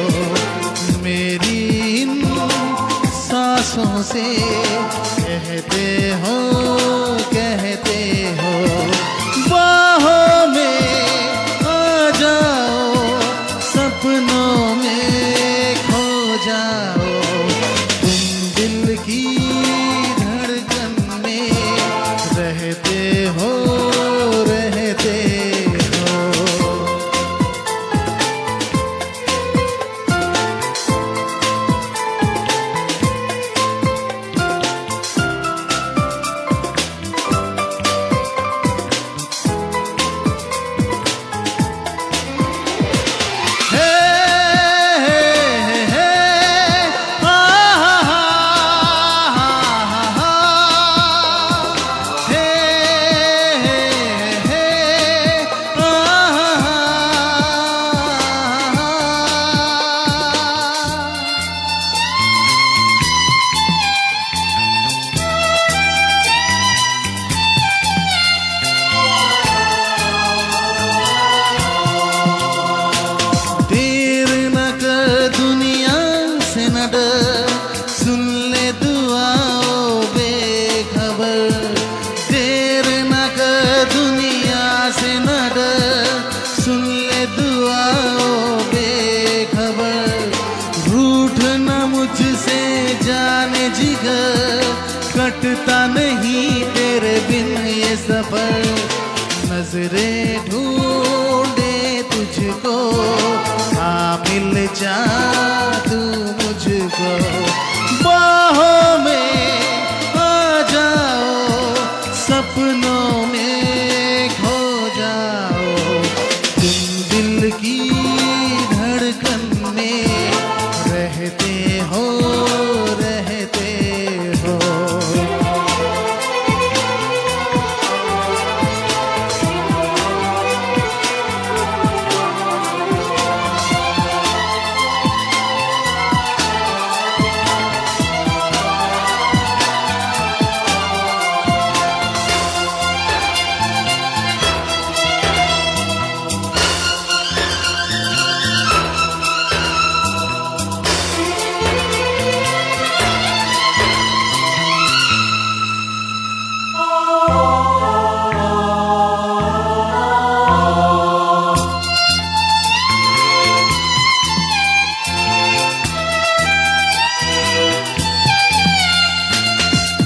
C: मेरी इन सांसों से कहते हो, कहते हो। बाहों में आ जाओ, सपनों में खो जाओ। तुम दिल की धड़कन में रहते हो, रहते हो। देर न कर दुनिया से न डर, सुन ले दुआओं बेखबर। देर न कर दुनिया से न डर, सुन ले दुआओं बेखबर। रूठ न मुझसे जाने जिगर, कटता नहीं तेरे बिन ये सफर। नजरें ढूंढे तुझको, आ मिल जा तू मुझको। बाहों में आ जाओ, सपनों में खो जाओ। तुम दिल की धड़कन में रहते हो, रहते हो।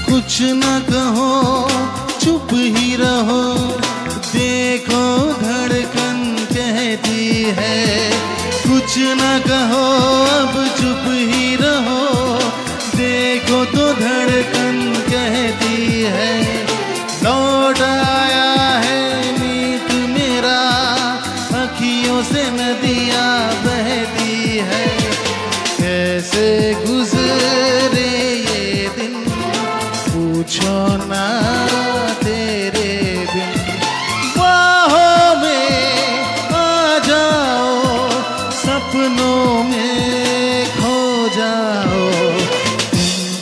C: कुछ न कहो, चुप ही रहो। देखो धड़कन कहती है, कुछ न कहो अब चुप ही रहो। देखो तो धड़कन कहती है, लौट आया है मीत मेरा। नदियाँ बहती है, कैसे गुजरे ये दिन पूछो ना तेरे बिन। बाहों में आ जाओ, सपनों में खो जाओ,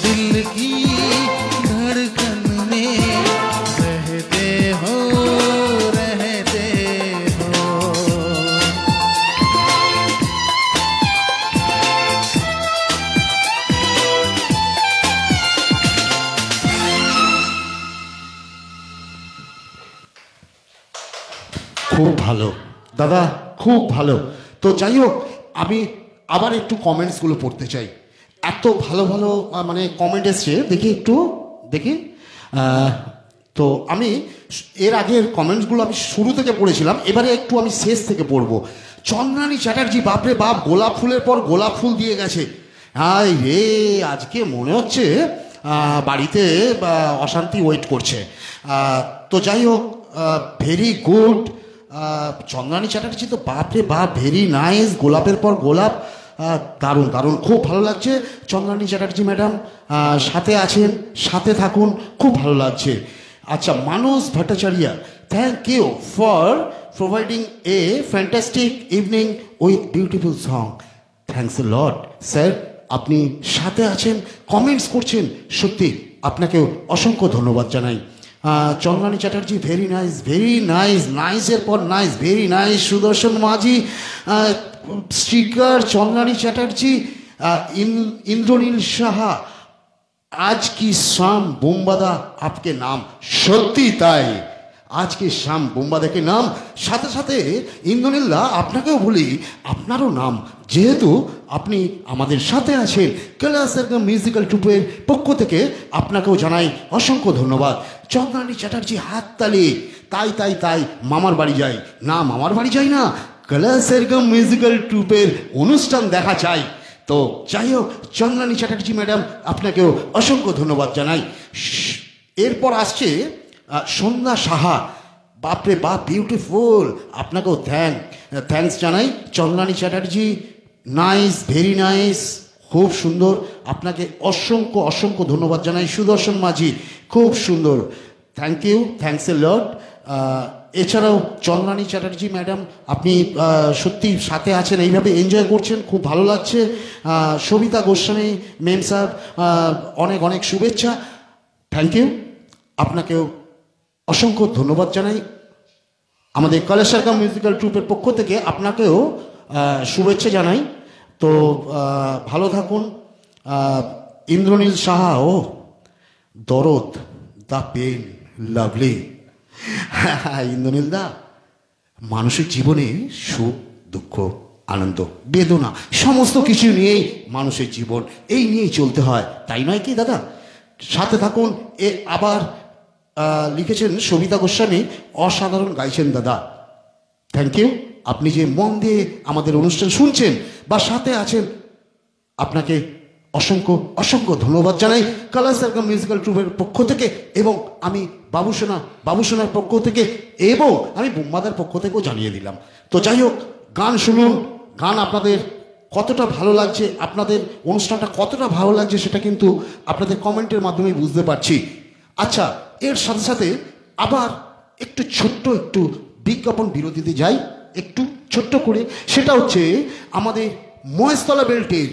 C: दिल की धड़कन में रहते हो, रहते हो।
A: খুব ভালো দাদা, খুব ভালো। তো যাই হোক, আমি আবার একটু কমেন্টসগুলো পড়তে চাই। এত ভালো ভালো মানে কমেন্ট এসছে, দেখি একটু দেখি। তো আমি এর আগের কমেন্টসগুলো আমি শুরু থেকে পড়েছিলাম, এবারে একটু আমি শেষ থেকে পড়বো। চন্দ্রানী চ্যাটার্জি, বাপরে বাপ, গোলাপ ফুলের পর গোলাপ ফুল দিয়ে গেছে। হাই রে, আজকে মনে হচ্ছে বাড়িতে অশান্তি ওয়েট করছে। তো যাই হোক, ভেরি গুড। চন্দ্রানী চ্যাটার্জি তো বাপরে বাপ, ভেরি নাইস, গোলাপের পর গোলাপ, দারুণ দারুণ, খুব ভালো লাগছে। চন্দ্রানী চ্যাটার্জি ম্যাডাম সাথে আছেন, সাথে থাকুন, খুব ভালো লাগছে। আচ্ছা, Manas Bhattacharya, thank you for providing a fantastic evening with beautiful song. Thanks a lot sir, আপনি সাথে আছেন, কমেন্টস করছেন, সত্যি আপনাকেও অসংখ্য ধন্যবাদ জানাই। Chandrani Chatterjee, very nice, very nice, নাইসের পর nice, very nice. Sudarshan Majhi, sticker Chandrani Chatterjee, Indranil Saha, আজ কি শাম বোমবাদা আপকে নাম। সত্যি তাই, আজকে শাম বোমবাদাকে নাম। সাথে সাথে ইন্দ্রনীলদা, আপনাকেও বলি, আপনারও নাম, যেহেতু আপনি আমাদের সাথে আছেন। কৈলাস মিউজিক্যাল ট্রুপের পক্ষ থেকে আপনাকেও জানাই অসংখ্য ধন্যবাদ। চন্দ্রানী চ্যাটার্জি, হাততালি। তাই তাই তাই, মামার বাড়ি যাই না, মামার বাড়ি যাই না, কৈলাস মিউজিক্যাল ট্রুপের অনুষ্ঠান দেখা চাই। তো যাই হোক, চন্দ্রানী চ্যাটার্জি ম্যাডাম, আপনাকেও অসংখ্য ধন্যবাদ জানাই। এরপর আসছে সন্ধ্যা সাহা, বাপরে বাপ, বিউটিফুল, আপনাকেও থ্যাঙ্কস জানাই। Chandrani Chatterjee, nice, very nice, খুব সুন্দর, আপনাকে অসংখ্য অসংখ্য ধন্যবাদ জানাই। সুদর্শন মাঝি, খুব সুন্দর, থ্যাংক ইউ, থ্যাংকস এ লট। এছাড়াও চন্দ্রানী চ্যাটার্জি ম্যাডাম, আপনি সত্যি সাথে আছেন, এইভাবে এনজয় করছেন, খুব ভালো লাগছে। সবিতা গোস্বামী মেম স্যার, অনেক অনেক শুভেচ্ছা, থ্যাংক ইউ, আপনাকেও অসংখ্য ধন্যবাদ জানাই। আমাদের কৈলাস মিউজিক্যাল ট্রুপের পক্ষ থেকে আপনাকেও শুভেচ্ছা জানাই। তো ভালো থাকুন। ইন্দ্রনীল সাহা, ও দরদ, দ্য পেন, লাভলি। ইন্দ্রনীল দা, মানুষের জীবনে সুখ, দুঃখ, আনন্দ, বেদনা, সমস্ত কিছু নিয়েই মানুষের জীবন, এই নিয়েই চলতে হয়, তাই নয় কি দাদা? সাথে থাকুন। আবার লিখেছেন সবিতা গোস্বামী, অসাধারণ গাইছেন দাদা। থ্যাংক ইউ, আপনি যে মন দিয়ে আমাদের অনুষ্ঠান শুনছেন বা সাথে আছেন, আপনাকে অসংখ্য অসংখ্য ধন্যবাদ জানাই কৈলাস মিউজিক্যাল ট্রুপের পক্ষ থেকে, এবং আমি বাবুসোনার পক্ষ থেকে, এবং আমি বোম্বাদার পক্ষ থেকেও জানিয়ে দিলাম। তো যাই হোক, গান শুনুন। গান আপনাদের কতটা ভালো লাগছে, আপনাদের অনুষ্ঠানটা কতটা ভালো লাগছে, সেটা কিন্তু আপনাদের কমেন্টের মাধ্যমে বুঝতে পারছি। আচ্ছা, এর সাথে সাথে আবার একটু বিজ্ঞাপন বিরতিতে যাই, একটু ছোট্ট করে। সেটা হচ্ছে আমাদের মহেশতলা বেল্টের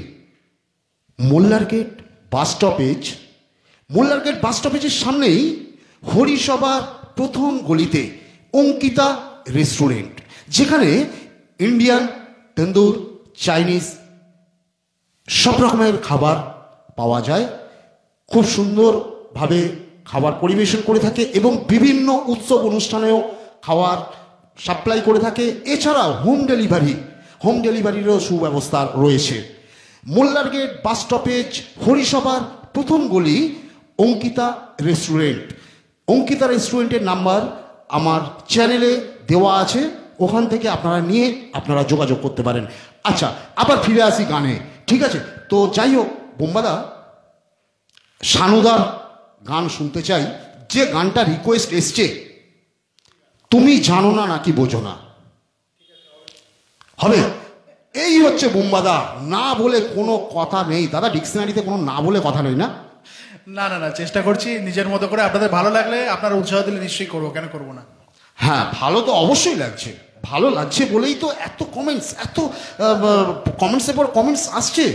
A: মোল্লারগেট বাস স্টপেজের সামনেই হরিসভার প্রথম গলিতে অঙ্কিতা রেস্টুরেন্ট, যেখানে ইন্ডিয়ান, তন্দুর, চাইনিজ সব রকমের খাবার পাওয়া যায়। খুব সুন্দরভাবে খাবার পরিবেশন করে থাকে এবং বিভিন্ন উৎসব অনুষ্ঠানেও খাবার সাপ্লাই করে থাকে। এছাড়াও হোম ডেলিভারিরও সুব্যবস্থা রয়েছে। মোল্লারগেট বাস স্টপেজ, হরিসভার প্রথম গলি, অঙ্কিতা রেস্টুরেন্টের নাম্বার আমার চ্যানেলে দেওয়া আছে, ওখান থেকে আপনারা যোগাযোগ করতে পারেন। আচ্ছা, আবার ফিরে আসি গানে, ঠিক আছে? তো যাই হোক, বোম্বাদা, সানুদার গান শুনতে চাই। যে গানটা রিকোয়েস্ট এসছে, তুমি জানো না নাকি বোঝো না। হবে। এই হচ্ছে বুম্বাদা, না বলে কোনো কথা নেই দাদা, ডিকশনারিতে কোনো না বলে কথা নেই না।
B: না না না, চেষ্টা করছি নিজের মতো করে। আপনাদের ভালো লাগলে, আপনারা উৎসাহ দিলে নিশ্চয়ই করবো, কেন করবো না।
A: হ্যাঁ, ভালো তো অবশ্যই লাগছে, ভালো লাগছে বলেই তো এত কমেন্টস, এত কমেন্টসের পর কমেন্টস আসছে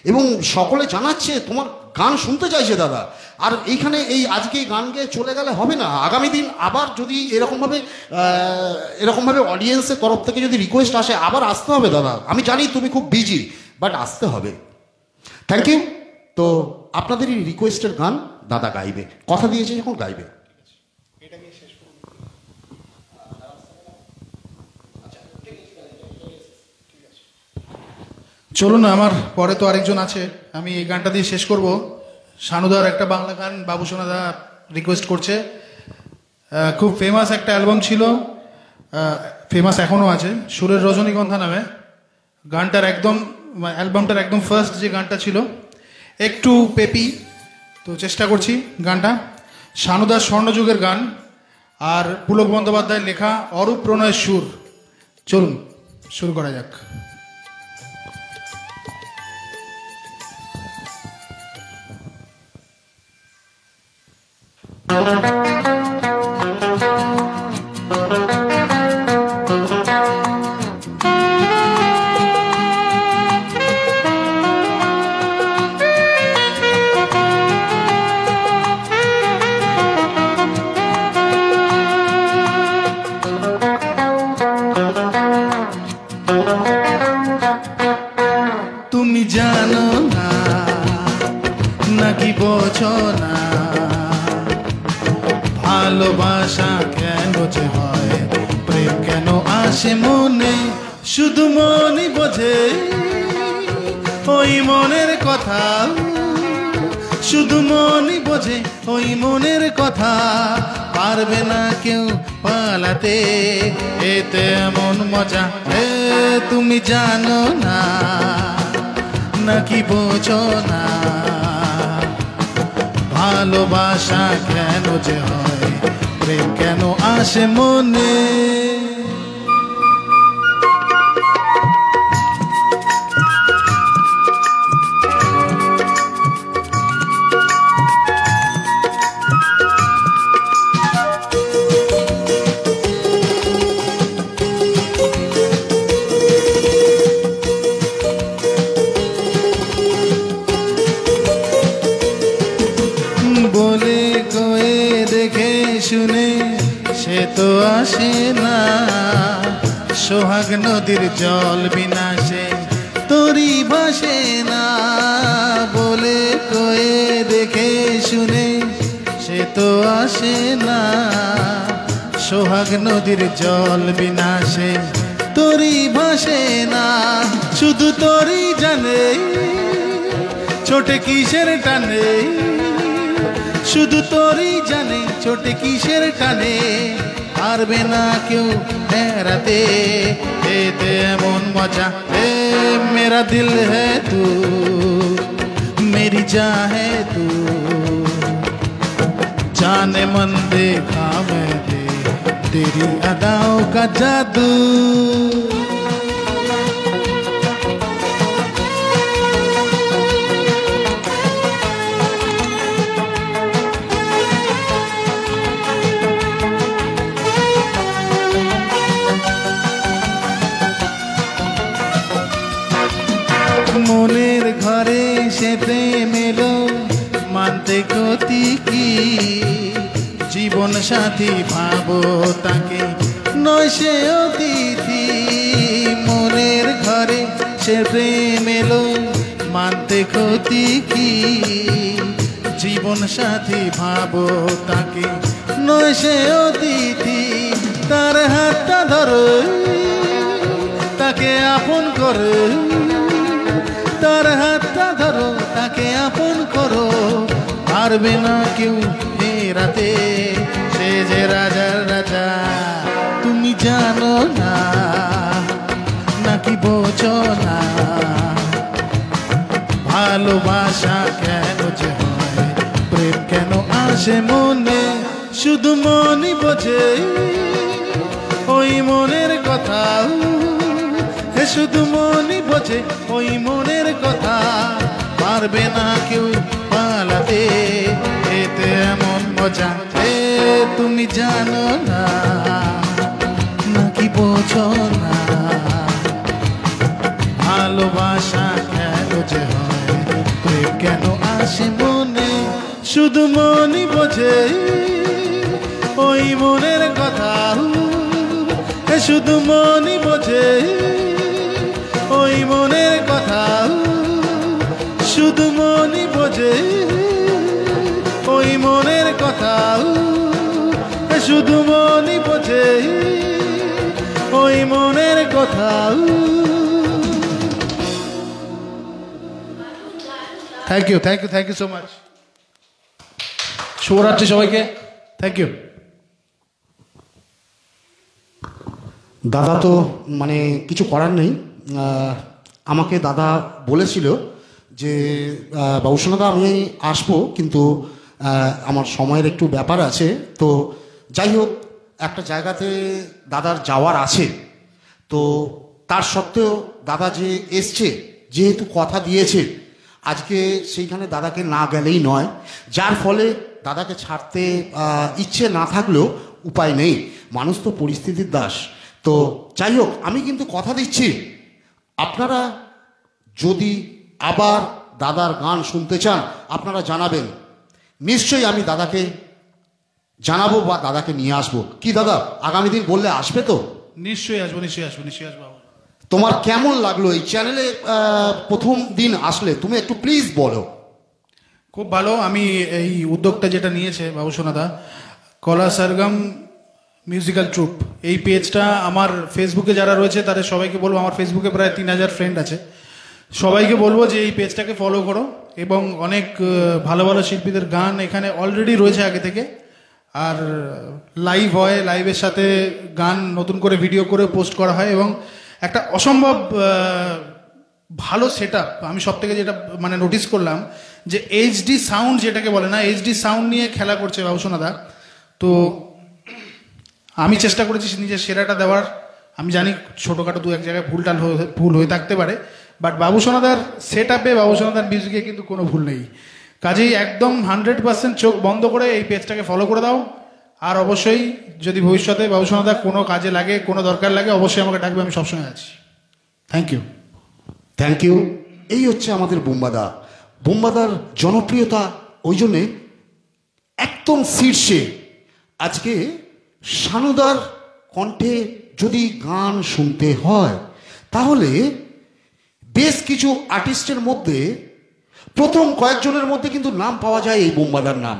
A: এবং সকলে জানাচ্ছে তোমার গান শুনতে চাইছে দাদা। আর এইখানে এই আজকে এই গান গেয়ে চলে গেলে হবে না, আগামী দিন আবার যদি এরকমভাবে অডিয়েন্সের তরফ থেকে যদি রিকোয়েস্ট আসে আবার আসতে হবে দাদা। আমি জানি তুমি খুব বিজি, বাট আসতে হবে। Thank you. তো আপনাদের এই রিকোয়েস্টের গান দাদা গাইবে, কথা দিয়েছে যখন গাইবে।
B: চলুন, আমার পরে তো আরেকজন আছে, আমি এই গানটা দিয়ে শেষ করব। শানুদার একটা বাংলা গান বাবুসোনাদা রিকোয়েস্ট করছে। খুব ফেমাস একটা অ্যালবাম ছিল, ফেমাস এখনও আছে, সুরের রজনীগন্ধা নামে। গানটার একদম, অ্যালবামটার একদম ফার্স্ট যে গানটা ছিল, একটু পেপি। তো চেষ্টা করছি গানটা, শানুদার স্বর্ণযুগের গান, আর পুলক বন্দ্যোপাধ্যায়ের লেখা, অরূপ প্রণয়ের সুর। চলুন শুরু করা যাক।
C: তুমি জানো না নাকি বোঝো না, ভালোবাসা কেন যে হয়, প্রেম কেন আসে মনে, শুধু মনই বোঝে ওই মনের কথা, শুধু মনই বোঝে ওই মনের কথা, পারবে না কেউ পালাতে, এতে এমন মজা তুমি জানো না নাকি বোঝো না, ভালোবাসা কেন যে হয়, প্রেম কেন আসে মনে। বলে কয়ে দেখে শুনে সে তো আসে না, সোহাগ নদীর জল বিনাশে তরি ভাসে না, বলে কয়ে দেখে শুনে সে তো আসে না, সোহাগ নদীর জল বিনাশে তরি ভাসে না, শুধু তরি জানে ছোটে কিসের টানে, শুধু তোরই জানে ছোটে কিসের টানে, পারবে না কেউ ফেরাতে, এতে এমন মজা মেরা দিল है तू मेरी जान है तू, जाने मन देखा मैंने तेरी अदाओं का जादू। মনের ঘরে সে প্রেম এলো মানতে ক্ষতি কি, জীবন সাথী ভাবো তাকে নয় সে অতিথি, মনের ঘরে সে প্রেম এলো মানতে ক্ষতি কি, জীবন সাথী ভাবো তাকে নয় সে অতিথি, তার হাতটা ধরো তাকে আপন করো, তার হাতটা ধরো তাকে আপন করো, পারবে না কেউ ফেরাতে, সে যে রাজার রাজা তুমি জানো না নাকি বোঝো না, ভালোবাসা কেন যে হয়, প্রেম কেন আসে মনে, শুধু মনই বোঝে ওই মনের কথা, শুধু মনই বোঝে ওই মনের কথা, পারবে না কেউ পালাতে, এতে এমন মজা এ তুমি জানো না, নাকি বোঝো না, ভালোবাসা কেন যে হয়, প্রেম কেন আসে মনে, শুধু মনই বোঝে ওই মনের কথা, শুধু মনই বোঝে ওই মনের কথা, শুধু মনই বোঝে ওই মনের কথা, শুধু মনই বোঝে ওই মনের কথা। Thank you, thank you, thank you so much. শুভরাত্রি সবাইকে, থ্যাংক ইউ।
A: দাদা তো মানে কিছু করার নেই, আমাকে দাদা বলেছিল যে বাবুসোনাদা আমি আসবো, কিন্তু আমার সময়ের একটু ব্যাপার আছে, তো যাই হোক একটা জায়গাতে দাদার যাওয়ার আছে, তো তার সত্ত্বেও দাদা যে এসছে, যেহেতু কথা দিয়েছে, আজকে সেইখানে দাদাকে না গেলেই নয়, যার ফলে দাদাকে ছাড়তে ইচ্ছে না থাকলেও উপায় নেই, মানুষ তো পরিস্থিতির দাস। তো যাই হোক আমি কিন্তু কথা দিচ্ছি, আপনারা যদি আবার দাদার গান শুনতে চান আপনারা জানাবেন, নিশ্চয়ই আমি দাদাকে জানাবো বা দাদাকে নিয়ে আসবো। কি দাদা আগামী দিন বললে আসবে তো?
B: নিশ্চয়ই আসবো, নিশ্চয়ই আসবো, নিশ্চয়ই আসবো।
A: তোমার কেমন লাগলো এই চ্যানেলে প্রথম দিন আসলে, তুমি একটু প্লিজ বলো।
B: খুব ভালো, আমি এই উদ্যোগটা যেটা নিয়েছে বাবুসোনাদা, কলা সরগম মিউজিক্যাল ট্রুপ, এই পেজটা আমার ফেসবুকে যারা রয়েছে তাদের সবাইকে বলবো, আমার ফেসবুকে প্রায় 3000 ফ্রেন্ড আছে, সবাইকে বলবো যে এই পেজটাকে ফলো করো, এবং অনেক ভালো ভালো শিল্পীদের গান এখানে অলরেডি রয়েছে আগে থেকে, আর লাইভ হয়, লাইভের সাথে গান নতুন করে ভিডিও করে পোস্ট করা হয়, এবং একটা অসম্ভব ভালো সেট আপ। আমি সব থেকে যেটা মানে নোটিস করলাম যে এইচডি সাউন্ড যেটাকে বলে না, এইচডি সাউন্ড নিয়ে খেলা করছে বাবুসোনাদা। তো আমি চেষ্টা করেছি নিজের সেরাটা দেওয়ার, আমি জানি ছোটোখাটো দু এক জায়গায় ভুল হয়ে থাকতে পারে, বাট বাবুসোনাদার সেট আপে, বাবুসোনাদার মিউজিকে কিন্তু কোনো ভুল নেই, কাজেই একদম 100% চোখ বন্ধ করে এই পেজটাকে ফলো করে দাও। আর অবশ্যই যদি ভবিষ্যতে বাবুসোনাদা কোনো কাজে লাগে, কোনো দরকার লাগে, অবশ্যই আমাকে ডাকবে, আমি সবসময় আছি। Thank you,
A: thank you. এই হচ্ছে আমাদের বুম্বাদা। বুম্বাদার জনপ্রিয়তা ওই জন্যে একদম শীর্ষে। আজকে শানুদার কণ্ঠে যদি গান শুনতে হয় তাহলে বেশ কিছু আর্টিস্টের মধ্যে প্রথম কয়েকজনের মধ্যে কিন্তু নাম পাওয়া যায় এই বুম্বাদার নাম।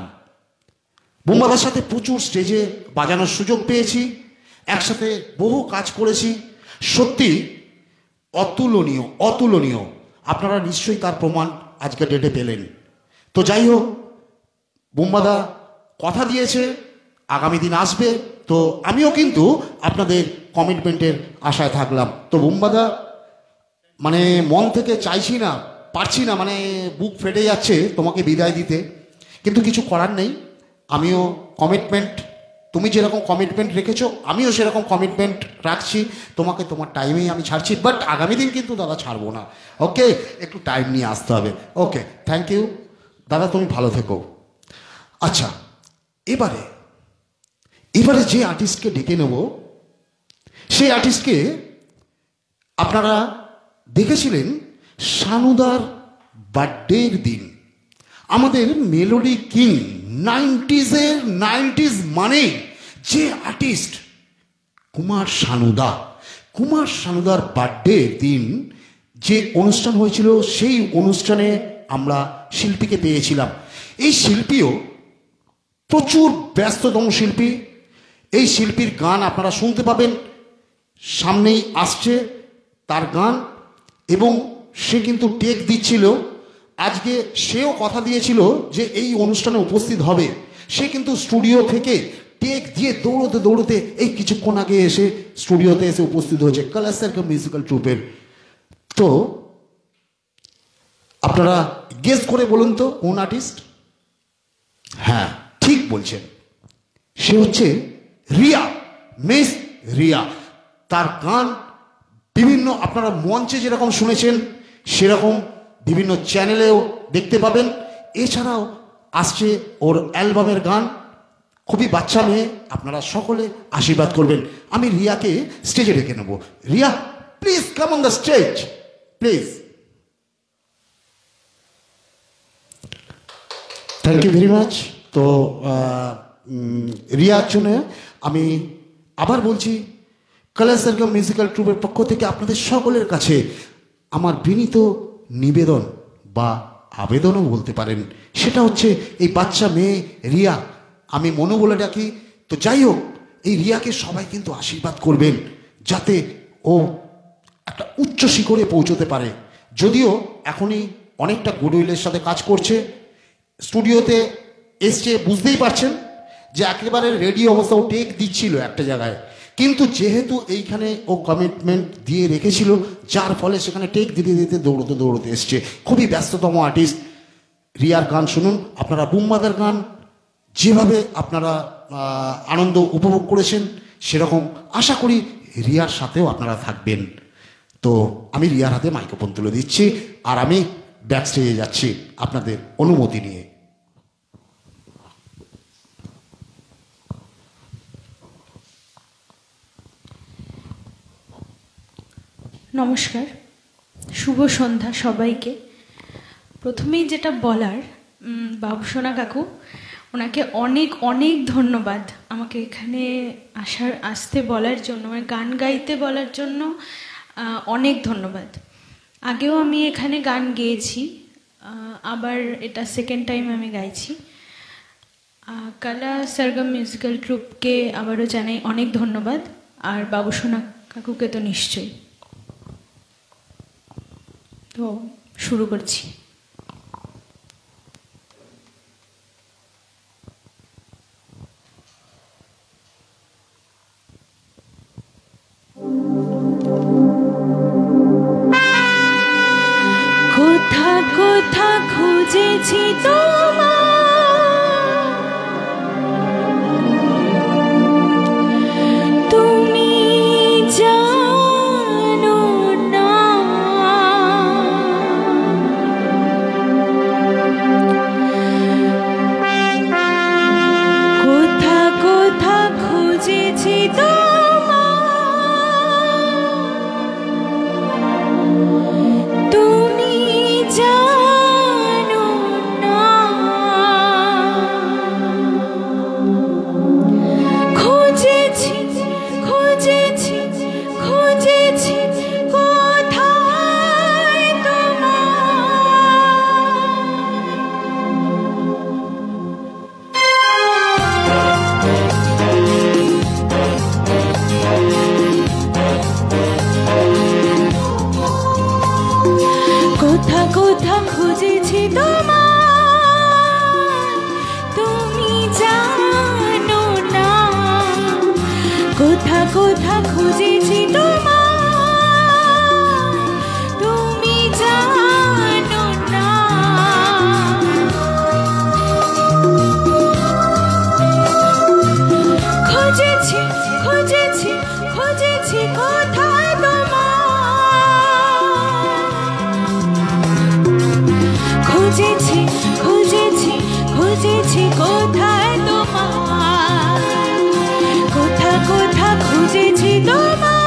A: বুম্বাদার সাথে প্রচুর স্টেজে বাজানোর সুযোগ পেয়েছি, একসাথে বহু কাজ করেছি, সত্যি অতুলনীয়, অতুলনীয়। আপনারা নিশ্চয়ই তার প্রমাণ আজকের ডেটে পেলেন। তো যাই হোক, বুম্বাদা কথা দিয়েছে আগামী দিন আসবে, তো আমিও কিন্তু আপনাদের কমিটমেন্টের আশায় থাকলাম। তো বুম্বাদা মানে মন থেকে চাইছি না, পারছি না, মানে বুক ফেটে যাচ্ছে তোমাকে বিদায় দিতে, কিন্তু কিছু করার নেই। আমিও কমিটমেন্ট, তুমি যেরকম কমিটমেন্ট রেখেছো আমিও সেরকম কমিটমেন্ট রাখছি, তোমাকে তোমার টাইমেই আমি ছাড়ছি, বাট আগামী দিন কিন্তু দাদা ছাড়বো না। ওকে, একটু টাইম নিয়ে আসতে হবে। ওকে, থ্যাংক ইউ দাদা, তুমি ভালো থেকো। আচ্ছা, এবারে যে আর্টিস্টকে ডেকে নেব, সেই আর্টিস্টকে আপনারা দেখেছিলেন শানুদার বার্থডের দিন। আমাদের মেলোডি কিং, 90s মানে যে আর্টিস্ট কুমার শানুদার বার্থডের দিন যে অনুষ্ঠান হয়েছিল, সেই অনুষ্ঠানে আমরা শিল্পীকে পেয়েছিলাম। এই শিল্পীও প্রচুর ব্যস্ততম শিল্পী। এই শিল্পীর গান আপনারা শুনতে পাবেন, সামনেই আসছে তার গান, এবং সে কিন্তু টেক দিচ্ছিল। আজকে সেও কথা দিয়েছিল যে এই অনুষ্ঠানে উপস্থিত হবে, সে কিন্তু স্টুডিও থেকে টেক দিয়ে দৌড়তে এই কিছুক্ষণ আগে এসে স্টুডিওতে এসে উপস্থিত হয়েছে কলা সরগম মিউজিক্যাল ট্রুপের। তো আপনারা গেস করে বলুন তো কোন আর্টিস্ট? হ্যাঁ, ঠিক বলছেন, সে হচ্ছে রিয়া, মিস রিয়া। তার গান বিভিন্ন আপনারা মঞ্চে যেরকম শুনেছেন সেরকম বিভিন্ন চ্যানেলেও দেখতে পাবেন। এছাড়াও আসছে ওর অ্যালবামের গান, খুবই বাচ্চা মেয়ে, আপনারা সকলে আশীর্বাদ করবেন। আমি রিয়াকে স্টেজে ডেকে নেব। Riya, please come on the stage, please. Thank you very much. তো রিয়ার জন্য আমি আবার বলছি, কালার সার্কাম মিউজিক্যাল ট্রুপের পক্ষ থেকে আপনাদের সকলের কাছে আমার বিনীত নিবেদন বা আবেদনও বলতে পারেন, সেটা হচ্ছে এই বাচ্চা মেয়ে রিয়া, আমি মনু বলে ডাকি। তো যাই হোক, এই রিয়াকে সবাই কিন্তু আশীর্বাদ করবেন যাতে ও একটা উচ্চ শিখরে পৌঁছতে পারে। যদিও এখনই অনেকটা গুডউইলের সাথে কাজ করছে, স্টুডিওতে এসছে, বুঝতেই পারছেন যে একেবারে রেডি অবস্থাও টেক দিচ্ছিল একটা জায়গায়, কিন্তু যেহেতু এইখানে ও কমিটমেন্ট দিয়ে রেখেছিল, যার ফলে সেখানে টেক দিতে দিতে দৌড়তে দৌড়তে এসছে। খুবই ব্যস্ততম আর্টিস্ট। রিয়ার গান শুনুন আপনারা। বুম্বাদার গান যেভাবে আপনারা আনন্দ উপভোগ করেছেন, সেরকম আশা করি রিয়ার সাথেও আপনারা থাকবেন। তো আমি রিয়ার হাতে মাইক্রোফোন তুলে দিচ্ছি, আর আমি ব্যাক স্টেজে যাচ্ছি আপনাদের অনুমতি নিয়ে।
D: নমস্কার, শুভ সন্ধ্যা সবাইকে। প্রথমেই যেটা বলার, বাবুসোনা কাকু, ওনাকে অনেক অনেক ধন্যবাদ আমাকে এখানে আসতে বলার জন্য, মানে গান গাইতে বলার জন্য অনেক ধন্যবাদ। আগেও আমি এখানে গান গেয়েছি, আবার এটা সেকেন্ড টাইম আমি গাইছি। কালা সার্গাম মিউজিক্যাল ট্রুপকে আবারও জানাই অনেক ধন্যবাদ, আর বাবুসোনা কাকুকে তো নিশ্চয়ই। তো শুরু করছি। কোথা কোথা খুঁজেছি তুমি জানো না, কোথা কোথা খুঁজেছি তুমি জানো না, খুঁজেছি খুঁজেছি খুঁজেছি কোথায় কোথা কোথা খুঁজেছি তুমি জানো না, কোথা কোথা খুঁজেছি তুমি জানো না, খুঁজেছি খুঁজেছি খুঁজেছি কোথায় খুঁজেছি খুঁজেছি খুঁজেছি কোথায় তোমার, কোথা কোথা খুঁজেছি তোমার।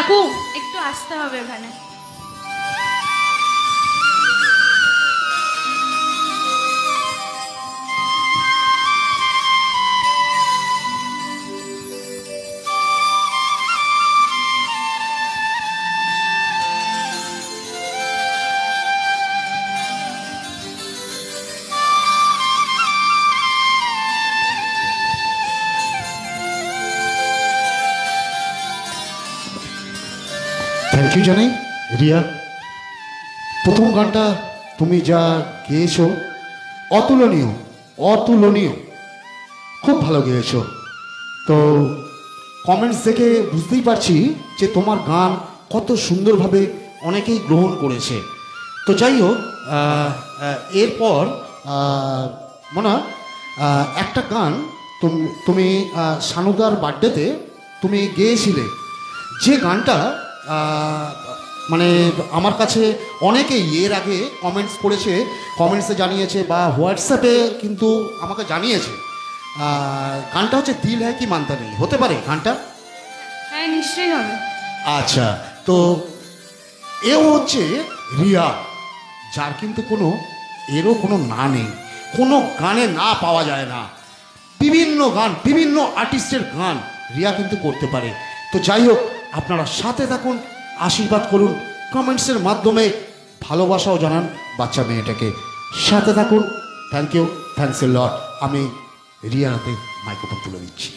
D: কাকু একটু আসতে হবে এখানে।
A: থ্যাংক ইউ জানাই রিয়া। প্রথম গানটা তুমি যা গেয়েছো অতুলনীয়, অতুলনীয়, খুব ভালো গেয়েছো। তো কমেন্টস দেখে বুঝতেই পারছি যে তোমার গান কত সুন্দরভাবে অনেকেই গ্রহণ করেছে। তো যাই হোক, এরপর মনে হয় একটা গান তুমি সানুদার বার্থডেতে তুমি গেয়েছিলে, যে গানটা মানে আমার কাছে অনেকেই এর আগে কমেন্টস করেছে, কমেন্টসে জানিয়েছে বা হোয়াটসঅ্যাপে কিন্তু আমাকে জানিয়েছে। গানটা হচ্ছে দিল হ্যায় কি মানতা নেই, হতে পারে গানটা?
D: হ্যাঁ নিশ্চয়ই হবে।
A: আচ্ছা, তো এও হচ্ছে রিয়া, যার কিন্তু এরও কোনো না নেই, কোনো গানে না পাওয়া যায় না। বিভিন্ন গান, বিভিন্ন আর্টিস্টের গান রিয়া কিন্তু করতে পারে। তো যাই হোক, আপনারা সাথে থাকুন, আশীর্বাদ করুন, কমেন্টসের মাধ্যমে ভালোবাসাও জানান বাচ্চা মেয়েটাকে। সাথে থাকুন। থ্যাংক ইউ, থ্যাংকস এ লট। আমি রিয়ার হাতে মাইক্রোফোন তুলে দিচ্ছি।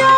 E: जा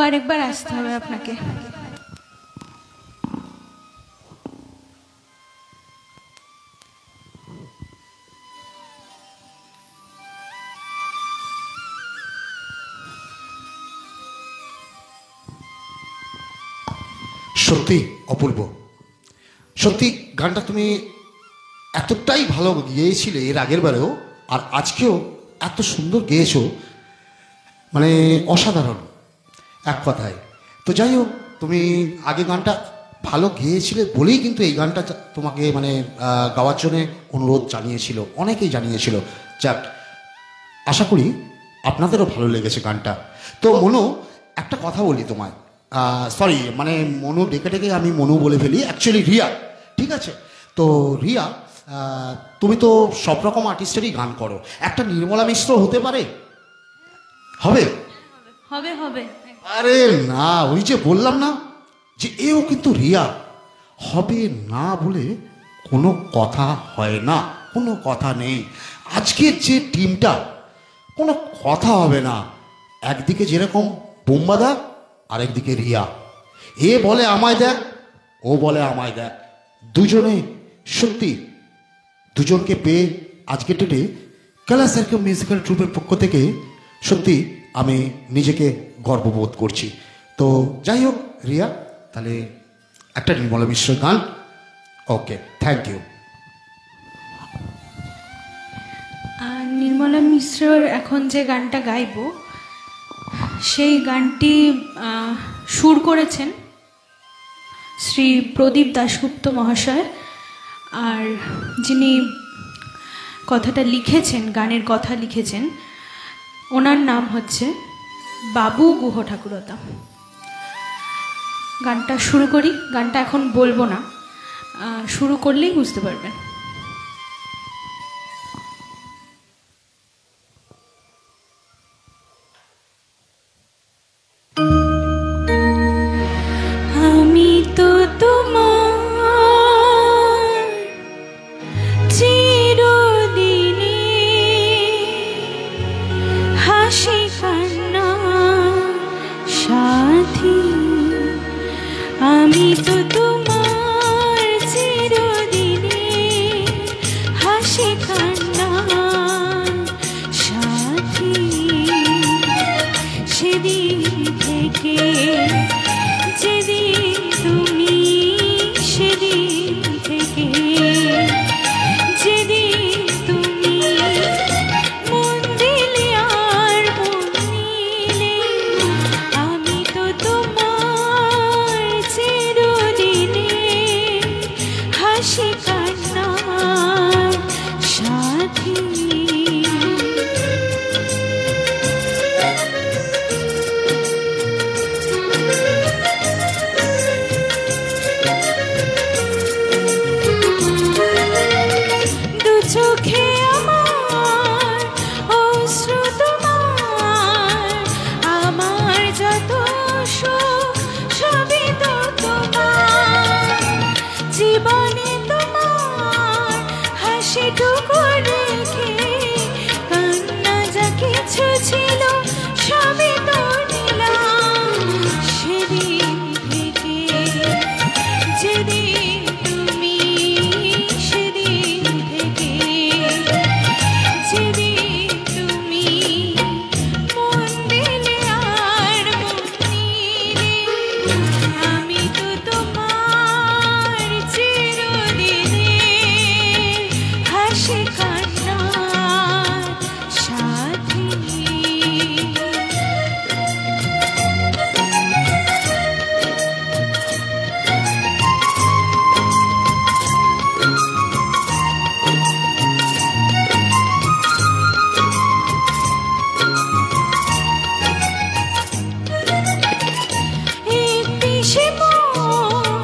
D: আরেকবার আসতে হবে আপনাকে।
A: সত্যি অপূর্ব, সত্যি গানটা তুমি এতটাই ভালো গেয়েছিলে এর আগের বারেও, আর আজকেও এত সুন্দর গেয়েছো, মানে অসাধারণ এক কথায়। তো যাই হোক, তুমি আগে গানটা ভালো গেয়েছিলে বলেই কিন্তু এই গানটা তোমাকে মানে গাওয়ার জন্যে অনুরোধ জানিয়েছিল, অনেকেই জানিয়েছিল। যাক, আশা করি আপনাদেরও ভালো লেগেছে গানটা। তো মনু, একটা কথা বলি তোমায়, সরি মানে মনু ডেকে ডেকে আমি মনু বলে ফেলি, অ্যাকচুয়ালি রিয়া, ঠিক আছে? তো রিয়া, তুমি তো সব রকম আর্টিস্টেরই গান করো, একটা নির্মলা মিশ্র হতে পারে? হবে
D: হবে হবে।
A: আরে না, ওই যে বললাম না যে এও কিন্তু রিয়া, হবে না বলে কোনো কথা হয় না, কোনো কথা নেই। আজকের যে টিমটা, কোনো কথা হবে না। একদিকে যেরকম বোম্বাদা, আরেকদিকে রিয়া, এ বলে আমায় দেখ, ও বলে আমায় দেখ, দুজনে সত্যি দুজনকে পেয়ে আজকের ডেটে কালা সার্কেল মিউজিক্যাল ট্রুপের পক্ষ থেকে সত্যি আমি নিজেকে গর্ববোধ করছি। তো যাই হোক রিয়া, তাহলে একটা নির্মলা মিশ্র গান। ওকে, থ্যাংক ইউ।
D: নির্মলা মিশ্রর এখন যে গানটা গাইব, সেই গানটি সুর করেছেন শ্রী প্রদীপ দাশগুপ্ত মহাশয়, আর যিনি কথাটা লিখেছেন, গানের কথা লিখেছেন, ওনার নাম হচ্ছে বাবু গুহ ঠাকুরতা। গানটা শুরু করি। গানটা এখন বলবো না, শুরু করলেই বুঝতে পারবেন। আমি তো তোমার চিরদিনে হাসি কান্না সাথী, আমি তো তোমার চিরদিনে হাসি কান্না সাথী। সেদিন থেকে যেদিন তুমি, সেদিন থেকে যেদিন তুমি মন দিলে আর মন নিলে, আমি তো তোমার চিরদিনে হাসি কান্নার সাথী। চোখে আমার অশ্রু তোমার, আমার যত সুখ সবই তো তোমার, জীবনে তোমার হাসিটুকু রেখে কান্না যা কিছু ছিল সবই তো নিলাম। সেদিন থেকে যেদিন তুমি, সেদিন থেকে যেদিন তুমি মন দিলে আর মন নিলে, আমি তো তোমার চিরদিনে হাসি কান্নার সাথী। একটি সে মন